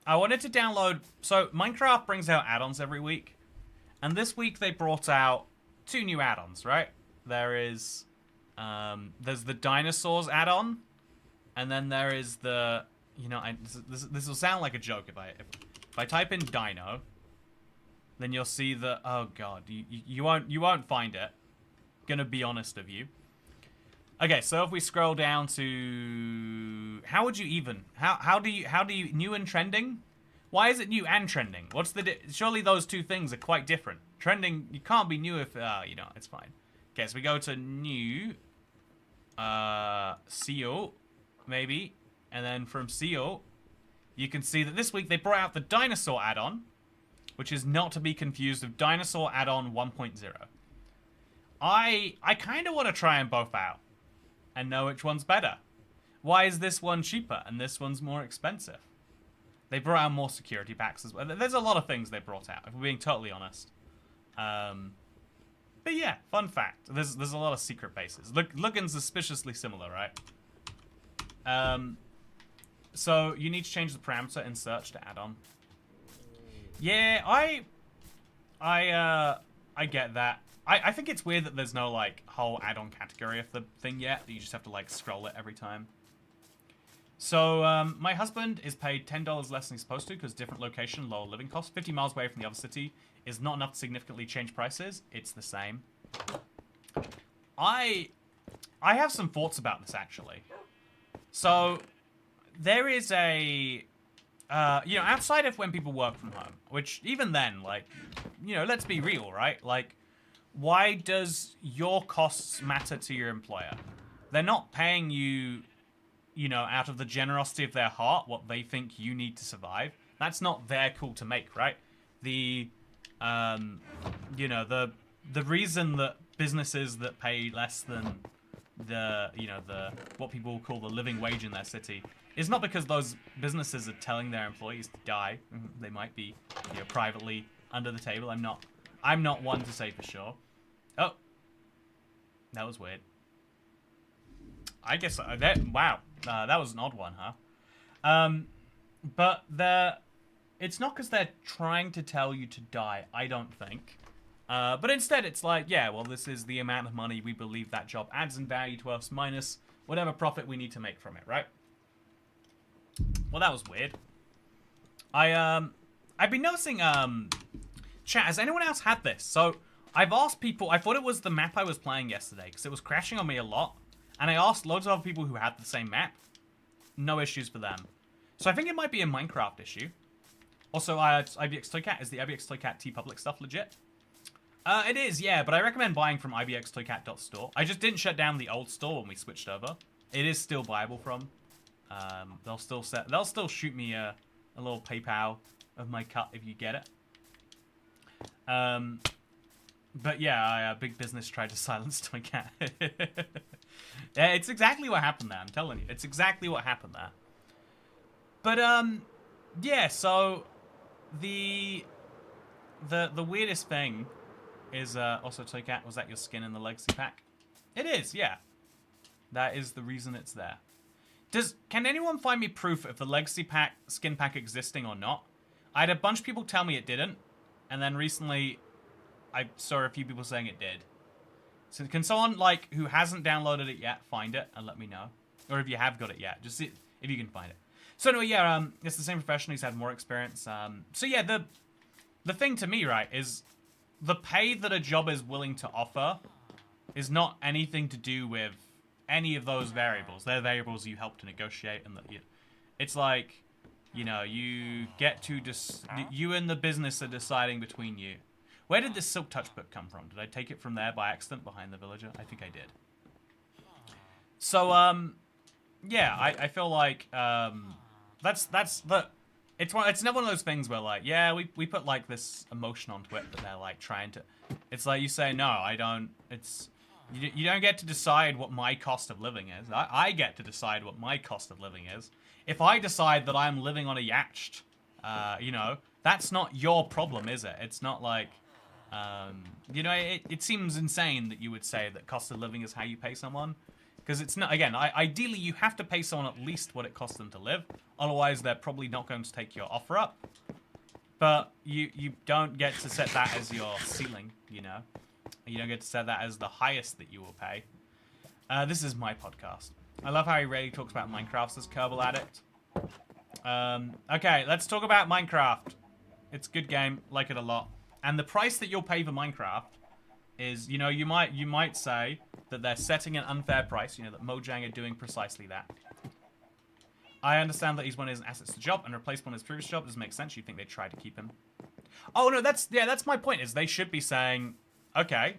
I wanted to download... So, Minecraft brings out add-ons every week. And this week they brought out 2 new add-ons, right? There is... there's the Dinosaurs add-on. And then there is the... You know, this will sound like a joke if I type in Dino... Then you'll see the... Oh, God. You won't find it. Gonna be honest of you. Okay, so if we scroll down to... How would you even... How do you... New and trending? Why is it new and trending? What's the... Surely those two things are quite different. Trending... You can't be new if... you know, it's fine. Okay, so we go to new... seal, maybe. And then from seal... you can see that this week they brought out the Dinosaur add-on, which is not to be confused with Dinosaur add-on 1.0. I kind of want to try them both out and know which one's better. Why is this one cheaper and this one's more expensive? They brought out more security packs as well. There's a lot of things they brought out, if we're being totally honest. But yeah, fun fact. There's a lot of secret bases. Looking suspiciously similar, right? So you need to change the parameter in search to add on. Yeah, I get that. I think it's weird that there's no like whole add-on category of the thing yet. That you just have to like scroll it every time. So my husband is paid $10 less than he's supposed to because different location, lower living costs. 50 miles away from the other city is not enough to significantly change prices. It's the same. I have some thoughts about this actually. So there is a you know, outside of when people work from home, which even then, like, you know, let's be real, right? Like, why does your costs matter to your employer? They're not paying you, you know, out of the generosity of their heart, what they think you need to survive. That's not their call to make, right? The, you know, the reason that businesses that pay less than the, you know, the, what people call the living wage in their city is not because those businesses are telling their employees to die. They might be, you know, privately under the table. I'm not one to say for sure. Oh, that was weird. I guess wow, that was an odd one, huh? But it's not because they're trying to tell you to die. I don't think. But instead, it's like, yeah, well, this is the amount of money we believe that job adds in value to us minus whatever profit we need to make from it, right? Well, that was weird. I've been noticing, chat, has anyone else had this? So, I've asked people, I thought it was the map I was playing yesterday, because it was crashing on me a lot, and I asked loads of other people who had the same map. No issues for them. So I think it might be a Minecraft issue. Also, IBX Toycat, is the IBX Toycat T-Public stuff legit? It is, yeah, but I recommend buying from ibxtoycat.store. I just didn't shut down the old store when we switched over. It is still viable from. They'll still shoot me a little PayPal of my cut if you get it. But yeah, big business tried to silence my cat. Yeah, it's exactly what happened there. I'm telling you, it's exactly what happened there. But yeah. So the weirdest thing is also Toycat. Was that your skin in the legacy pack? It is. Yeah, that is the reason it's there. Can anyone find me proof of the legacy pack skin pack existing or not? I had a bunch of people tell me it didn't, and then recently I saw a few people saying it did. So can someone like who hasn't downloaded it yet find it and let me know, or if you have got it yet, just see if you can find it. So anyway, yeah, it's the same professional who's had more experience. So yeah, the thing to me, right, is the pay that a job is willing to offer is not anything to do with any of those variables. They're variables you help to negotiate, and it's like, you know, you get to you and the business are deciding between you. Where did this Silk Touch book come from? Did I take it from there by accident behind the villager? I think I did. So yeah, I feel like it's never one of those things where like, yeah, we put like this emotion onto it, but they're like trying to. It's like you say, no, I don't. You don't get to decide what my cost of living is. I get to decide what my cost of living is. If I decide that I'm living on a yacht, you know, that's not your problem, is it? It's not like, you know, it seems insane that you would say that cost of living is how you pay someone. Because it's not, again, ideally you have to pay someone at least what it costs them to live. Otherwise, they're probably not going to take your offer up. But you don't get to set that as your ceiling, you know. You don't get to set that as the highest that you will pay. This is my podcast. I love how he rarely talks about Minecraft as Kerbal Addict. Okay, let's talk about Minecraft. It's a good game, like it a lot. And the price that you'll pay for Minecraft is, you know, you might say that they're setting an unfair price, you know, that Mojang are doing precisely that. I understand that he's one of his assets to the job and replaced one of his previous job. Doesn't make sense. You think they try to keep him. Oh, no, that's my point, is they should be saying, okay,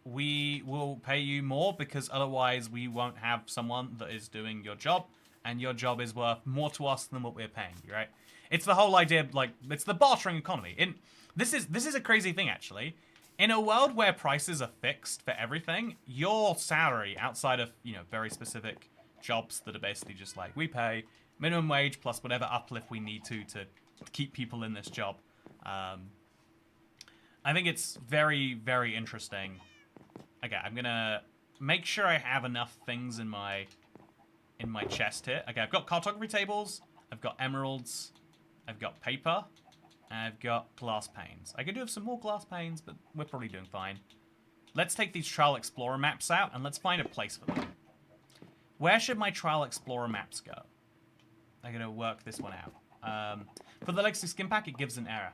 we will pay you more because otherwise we won't have someone that is doing your job, and your job is worth more to us than what we're paying you, right? It's the whole idea, like, it's the bartering economy. This is a crazy thing, actually. In a world where prices are fixed for everything, your salary, outside of, you know, very specific jobs that are basically just like, we pay minimum wage plus whatever uplift we need to keep people in this job. I think it's very, very interesting. Okay, I'm gonna make sure I have enough things in my chest here. Okay, I've got cartography tables, I've got emeralds, I've got paper, and I've got glass panes. I could do have some more glass panes, but we're probably doing fine. Let's take these Trial Explorer maps out, and let's find a place for them. Where should my Trial Explorer maps go? I'm gonna work this one out. For the Legacy Skin Pack, it gives an error.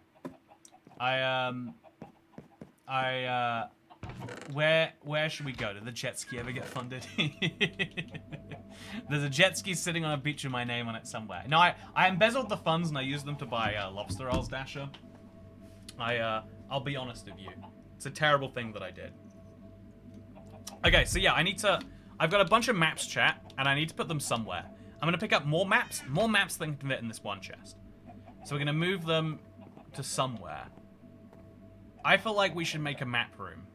Where should we go? Did the jet ski ever get funded? There's a jet ski sitting on a beach with my name on it somewhere. No, I embezzled the funds and I used them to buy lobster rolls, Dasher. I'll be honest with you. It's a terrible thing that I did. Okay, so yeah, I've got a bunch of maps, chat, and I need to put them somewhere. I'm gonna pick up more maps than can fit in this one chest. So we're gonna move them to somewhere. I feel like we should make a map room.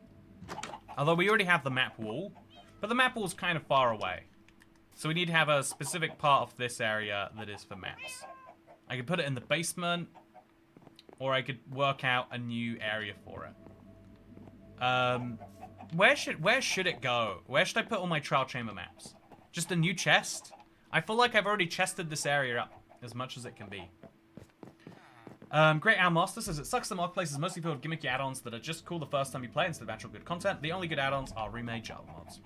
Although we already have the map wall, but the map wall's kind of far away. So we need to have a specific part of this area that is for maps. I could put it in the basement, or I could work out a new area for it. Where should it go? Where should I put all my trial chamber maps? Just a new chest? I feel like I've already chested this area up as much as it can be. Great Owl Master says, it sucks the marketplace is mostly filled with gimmicky add-ons that are just cool the first time you play instead of actual good content. The only good add-ons are remade Java mods.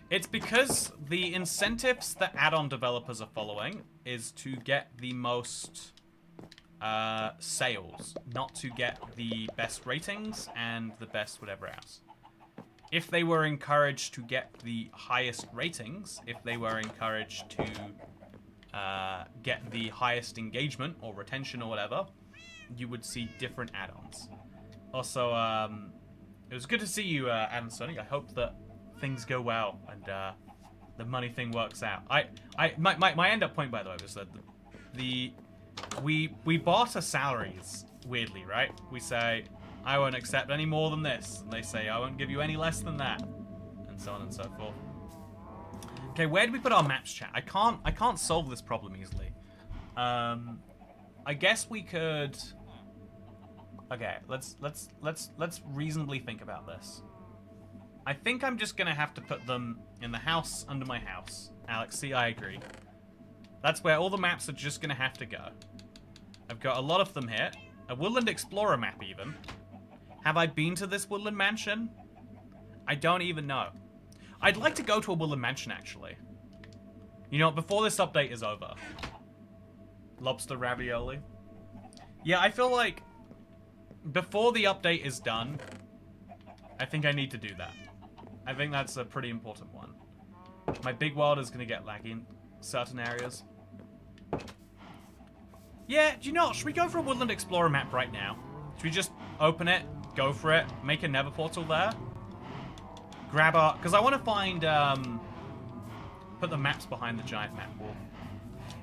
It's because the incentives that add-on developers are following is to get the most sales, not to get the best ratings and the best whatever else. If they were encouraged to get the highest ratings, if they were encouraged to get the highest engagement or retention or whatever, you would see different add-ons. Also, it was good to see you, Adam Sonic. I hope that things go well and the money thing works out. My end up point, by the way, was that we barter salaries weirdly, right? We say, I won't accept any more than this, and they say, I won't give you any less than that, and so on and so forth. Okay, where do we put our maps, chat? I can't solve this problem easily. I guess we could. Okay, let's reasonably think about this. I think I'm just gonna have to put them in the house under my house. Alex, see, I agree. That's where all the maps are just gonna have to go. I've got a lot of them here. A Woodland Explorer map, even. Have I been to this Woodland Mansion? I don't even know. I'd like to go to a Woodland Mansion, actually. You know, before this update is over. Lobster ravioli. Yeah, I feel like before the update is done, I think I need to do that. I think that's a pretty important one. My big world is going to get laggy in certain areas. Yeah, do you know, should we go for a Woodland Explorer map right now? Should we just open it, go for it, make a nether portal there? Grab our... Because I want to find... put the maps behind the giant map wall.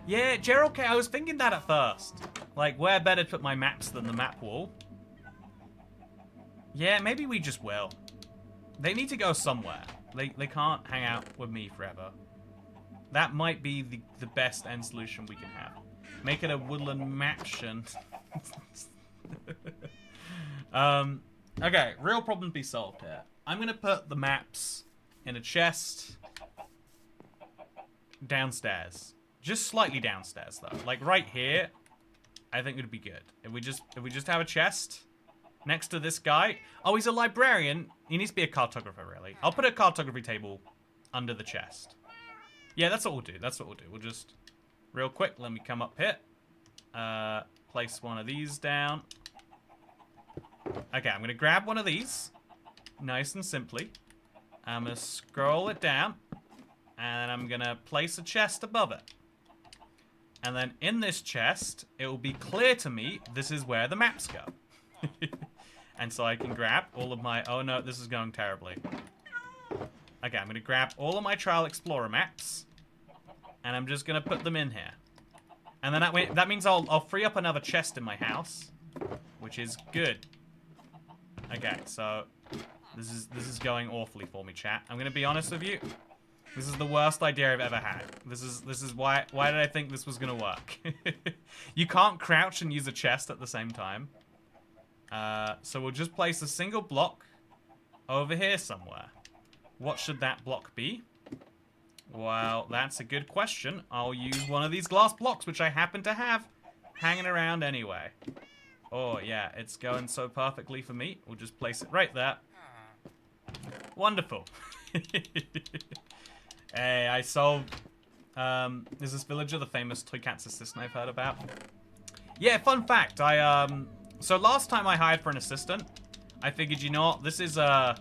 Yeah, Gerald K, I was thinking that at first. Like, where better to put my maps than the map wall? Yeah, maybe we just will. They need to go somewhere. They can't hang out with me forever. That might be the best end solution we can have. Make it a woodland mansion. Okay, real problem be solved here. I'm gonna put the maps in a chest downstairs. Just slightly downstairs though. Like right here, I think would be good. If we just have a chest next to this guy. Oh, he's a librarian. He needs to be a cartographer, really. I'll put a cartography table under the chest. Yeah, that's what we'll do. That's what we'll do. We'll just, real quick, let me come up here. Place one of these down. Okay, I'm going to grab one of these. Nice and simply. I'm going to scroll it down. And I'm going to place a chest above it. And then in this chest, it will be clear to me this is where the maps go. And so I can grab all of my... Oh no, this is going terribly. Okay, I'm going to grab all of my Trial Explorer maps. And I'm just going to put them in here. And then that means I'll free up another chest in my house, which is good. Okay, so this is going awfully for me, chat. I'm gonna be honest with you. This is the worst idea I've ever had. This is why did I think this was gonna work? You can't crouch and use a chest at the same time. So we'll just place a single block over here somewhere. What should that block be? Well, that's a good question. I'll use one of these glass blocks, which I happen to have hanging around anyway. Oh, yeah, it's going so perfectly for me. We'll just place it right there. Wonderful. Hey, I solved... is this villager the famous Toy Cat's assistant I've heard about? Yeah, fun fact. So last time I hired for an assistant, I figured, you know what, this is a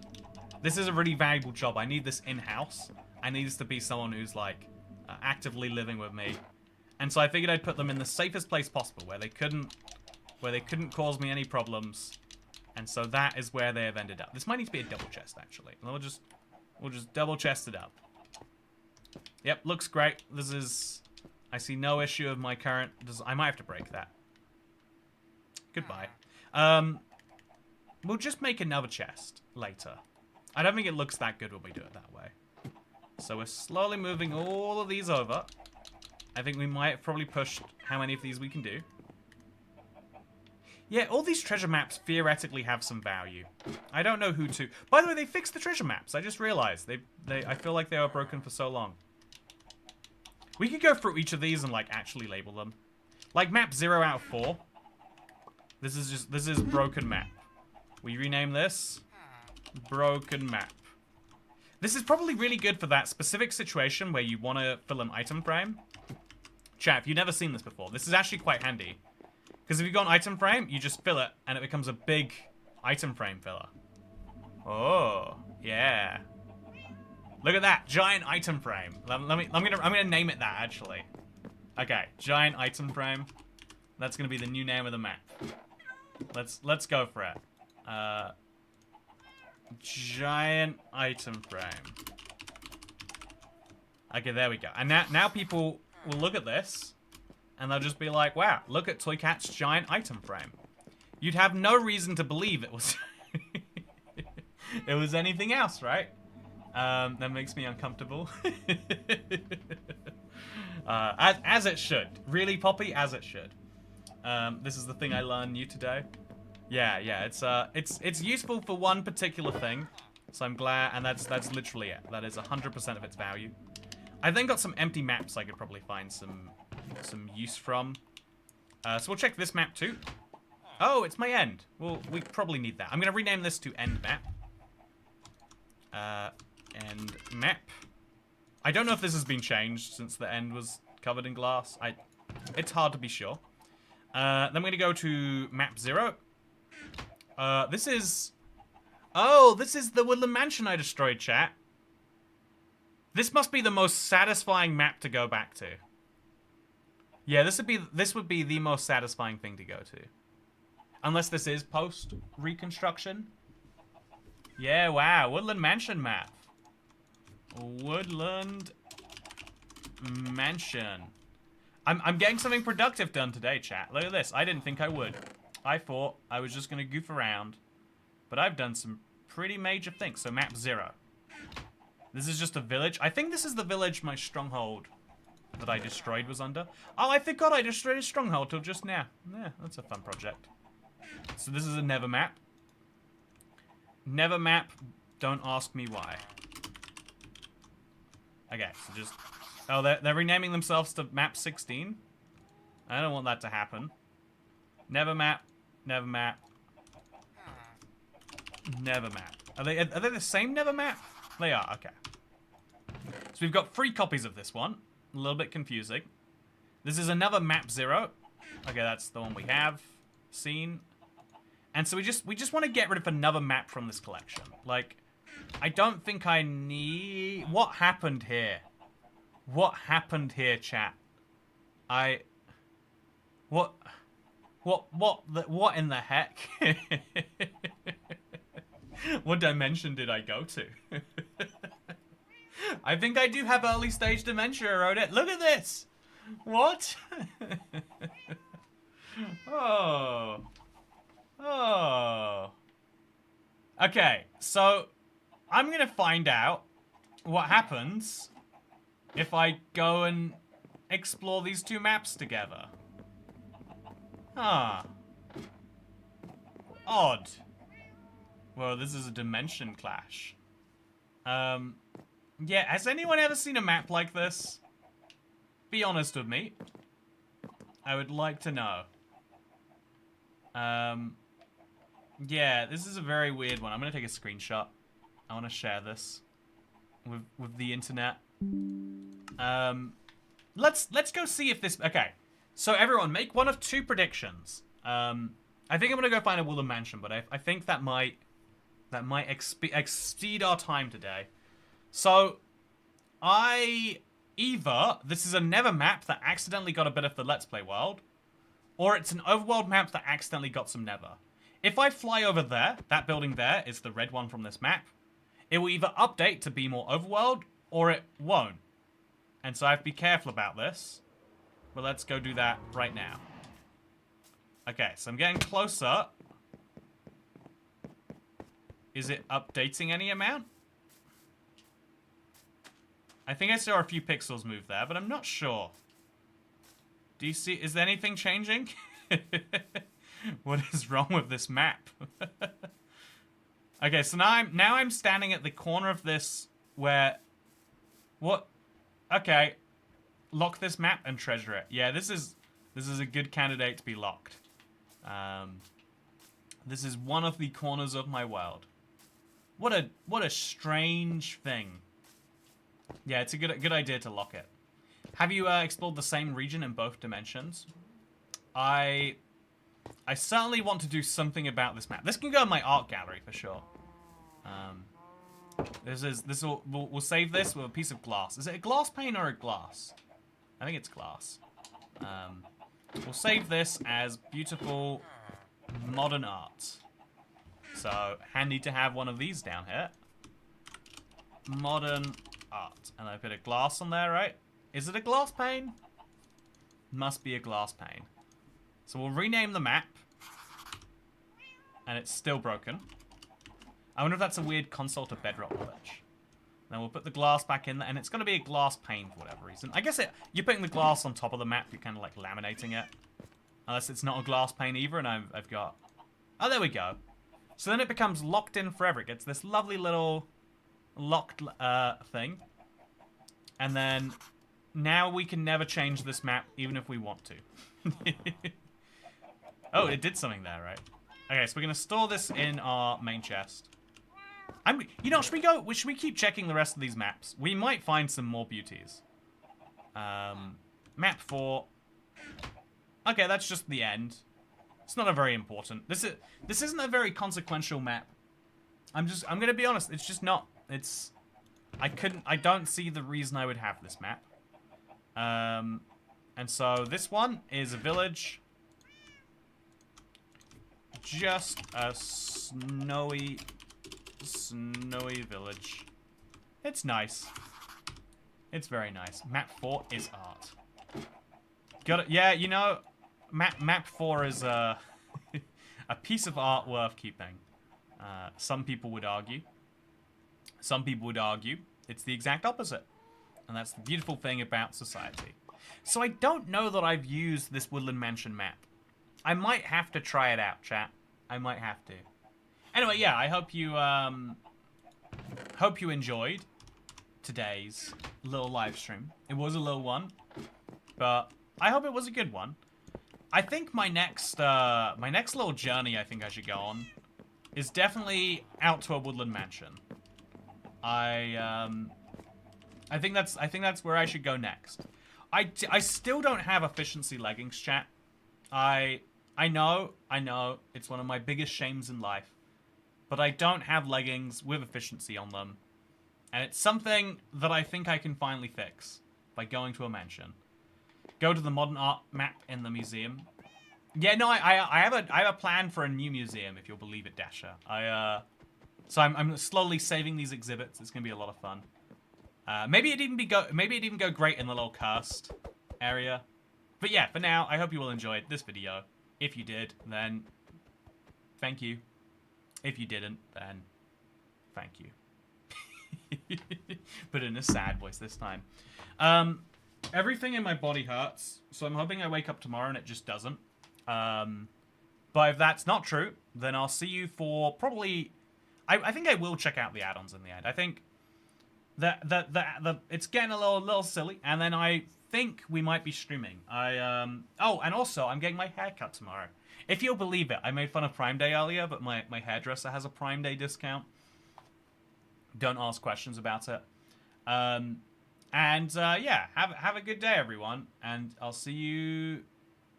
really valuable job. I need this in-house. I need this to be someone who's, like, actively living with me. And so I figured I'd put them in the safest place possible, where they couldn't cause me any problems. And so that is where they have ended up. This might need to be a double chest, actually. And we'll just double chest it up. Yep, looks great. This is... I see no issue of my current... I might have to break that. Goodbye. We'll just make another chest later. I don't think it looks that good when we do it that way. So we're slowly moving all of these over. I think we might have probably pushed how many of these we can do. Yeah, all these treasure maps theoretically have some value. I don't know who to... By the way, they fixed the treasure maps. I just realized. I feel like they were broken for so long. We could go through each of these and, like, actually label them. Like map 0 out of 4. This is broken map. We rename this broken map. This is probably really good for that specific situation where you want to fill an item frame. Chat, if you've never seen this before, this is actually quite handy. Because if you've got an item frame, you just fill it, and it becomes a big item frame filler. Oh, yeah. Look at that, giant item frame. I'm gonna name it that, actually. Okay, giant item frame. That's gonna be the new name of the map. Let's go for it. Giant item frame. Okay, there we go. And now people will look at this, and they'll just be like, wow, look at Toy Cat's giant item frame. You'd have no reason to believe it was it was anything else, right? That makes me uncomfortable. As it should. Really, Poppy? As it should. This is the thing I learned new today. Yeah, it's useful for one particular thing. So I'm glad, and that's literally it. That is 100% of its value. I then got some empty maps I could probably find some use from. So we'll check this map too. Oh, it's my end. Well, we probably need that. I'm gonna rename this to end map. End map. I don't know if this has been changed since the end was covered in glass. It's hard to be sure. Then we're gonna go to map 0. This is the Woodland Mansion I destroyed, chat. This must be the most satisfying map to go back to. Yeah, this would be the most satisfying thing to go to. Unless this is post-reconstruction. Yeah, wow, Woodland Mansion map. Woodland Mansion. I'm getting something productive done today, chat. Look at this. I didn't think I would. I thought I was just going to goof around. But I've done some pretty major things. So map 0. This is just a village. I think this is the village my stronghold that I destroyed was under. Oh, I forgot I destroyed a stronghold till just now. Yeah, that's a fun project. So this is a never map. Never map. Don't ask me why. Okay, so just... Oh, they're renaming themselves to map 16. I don't want that to happen. Never map. Never map. Never map. Are they the same never map? They are, okay. So we've got 3 copies of this one. A little bit confusing. This is another map 0. Okay, that's the one we have seen. And so we just want to get rid of another map from this collection. Like, I don't think I need... What happened here? What happened here, chat? What in the heck? What dimension did I go to? I think I do have early stage dementia, Rodit. Look at this! What? Oh. Oh. Okay, so I'm gonna find out what happens if I go and explore these two maps together. Huh. Odd. Well, this is a dimension clash. Yeah, has anyone ever seen a map like this? Be honest with me. I would like to know. Yeah, this is a very weird one. I'm gonna take a screenshot. I want to share this with the internet. Let's go see if this. Okay, so everyone, make one of two predictions. I think I'm gonna go find a woodland mansion, but I think that might exceed our time today. So, either this is a Nether map that accidentally got a bit of the Let's Play world, or it's an overworld map that accidentally got some Nether. If I fly over there, that building there is the red one from this map, it will either update to be more overworld, or it won't. And so I have to be careful about this. But let's go do that right now. Okay, so I'm getting closer. Is it updating any amount? I think I saw a few pixels move there, but I'm not sure. Do you see? Is there anything changing? What is wrong with this map? Okay, so now I'm standing at the corner of this where... What? Okay. Lock this map and treasure it. Yeah, this is a good candidate to be locked. This is one of the corners of my world. What a strange thing. Yeah, it's a good idea to lock it. Have you explored the same region in both dimensions? I certainly want to do something about this map. This can go in my art gallery for sure. We'll save this with a piece of glass. Is it a glass pane or a glass? I think it's glass. We'll save this as beautiful modern art. So handy to have one of these down here. Modern art, and I put a glass on there, right? Is it a glass pane? Must be a glass pane. So we'll rename the map. And it's still broken. I wonder if that's a weird console to bedrock glitch. Then we'll put the glass back in there, and it's going to be a glass pane for whatever reason. I guess you're putting the glass on top of the map, you're kind of like laminating it. Unless it's not a glass pane either, and I've got... Oh, there we go. So then it becomes locked in forever. It gets this lovely little locked thing. And then now we can never change this map, even if we want to. Oh, it did something there, right? Okay, so we're going to store this in our main chest. You know, should we keep checking the rest of these maps? We might find some more beauties. Map 4. Okay, that's just the end. It's not a very important. This isn't a very consequential map. I'm gonna be honest, it's just not. I don't see the reason I would have this map. And so this one is a village. Just a snowy village. It's nice. It's very nice. Map 4 is art. Got it. Yeah, you know, map 4 is a piece of art worth keeping. Some people would argue. Some people would argue it's the exact opposite. And that's the beautiful thing about society. So I don't know that I've used this Woodland Mansion map. I might have to try it out, chat. I might have to. Anyway, yeah, I hope you enjoyed today's little live stream. It was a little one, but I hope it was a good one. I think my next little journey I think I should go on is definitely out to a woodland mansion. I think that's where I should go next. I still don't have efficiency leggings, chat. I know it's one of my biggest shames in life, but I don't have leggings with efficiency on them, and it's something that I think I can finally fix by going to a mansion. Go to the modern art map in the museum. Yeah, no, I have a plan for a new museum, if you'll believe it, Dasher. So I'm slowly saving these exhibits. It's gonna be a lot of fun. Maybe it'd even go great in the little cursed area. But yeah, for now, I hope you all enjoyed this video. If you did, then thank you. If you didn't, then thank you. But in a sad voice this time. Everything in my body hurts, so I'm hoping I wake up tomorrow and it just doesn't. But if that's not true, then I'll see you for probably... I think I will check out the add-ons in the end. I think it's getting a little silly, and then I think we might be streaming. Oh, and also, I'm getting my hair cut tomorrow. If you'll believe it, I made fun of Prime Day earlier, but my hairdresser has a Prime Day discount. Don't ask questions about it. Yeah, have a good day, everyone, and I'll see you...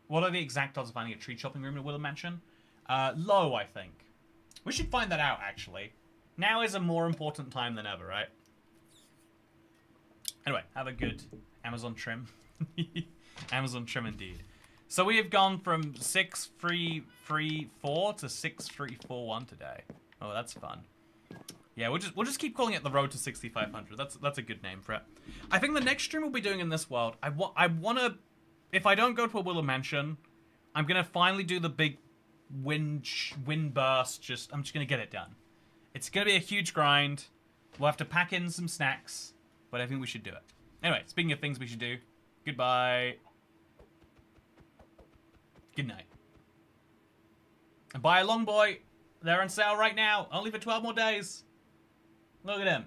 What are the exact odds of finding a tree chopping room in Willow Mansion? Low, I think. We should find that out, actually. Now is a more important time than ever, right? Anyway, have a good Amazon trim. Amazon trim indeed. So we have gone from 6334 to 6341 today. Oh, that's fun. Yeah, we'll just keep calling it the road to 6500. That's a good name for it. I think the next stream we'll be doing in this world, I want to... If I don't go to a Willow Mansion, I'm going to finally do the big wind burst. I'm just going to get it done. It's going to be a huge grind. We'll have to pack in some snacks, but I think we should do it. Anyway, speaking of things we should do, goodbye. Good night. And buy a longboi. They're on sale right now, only for 12 more days. Look at him.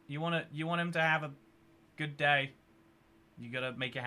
You want him to have a good day. You gotta make it happen.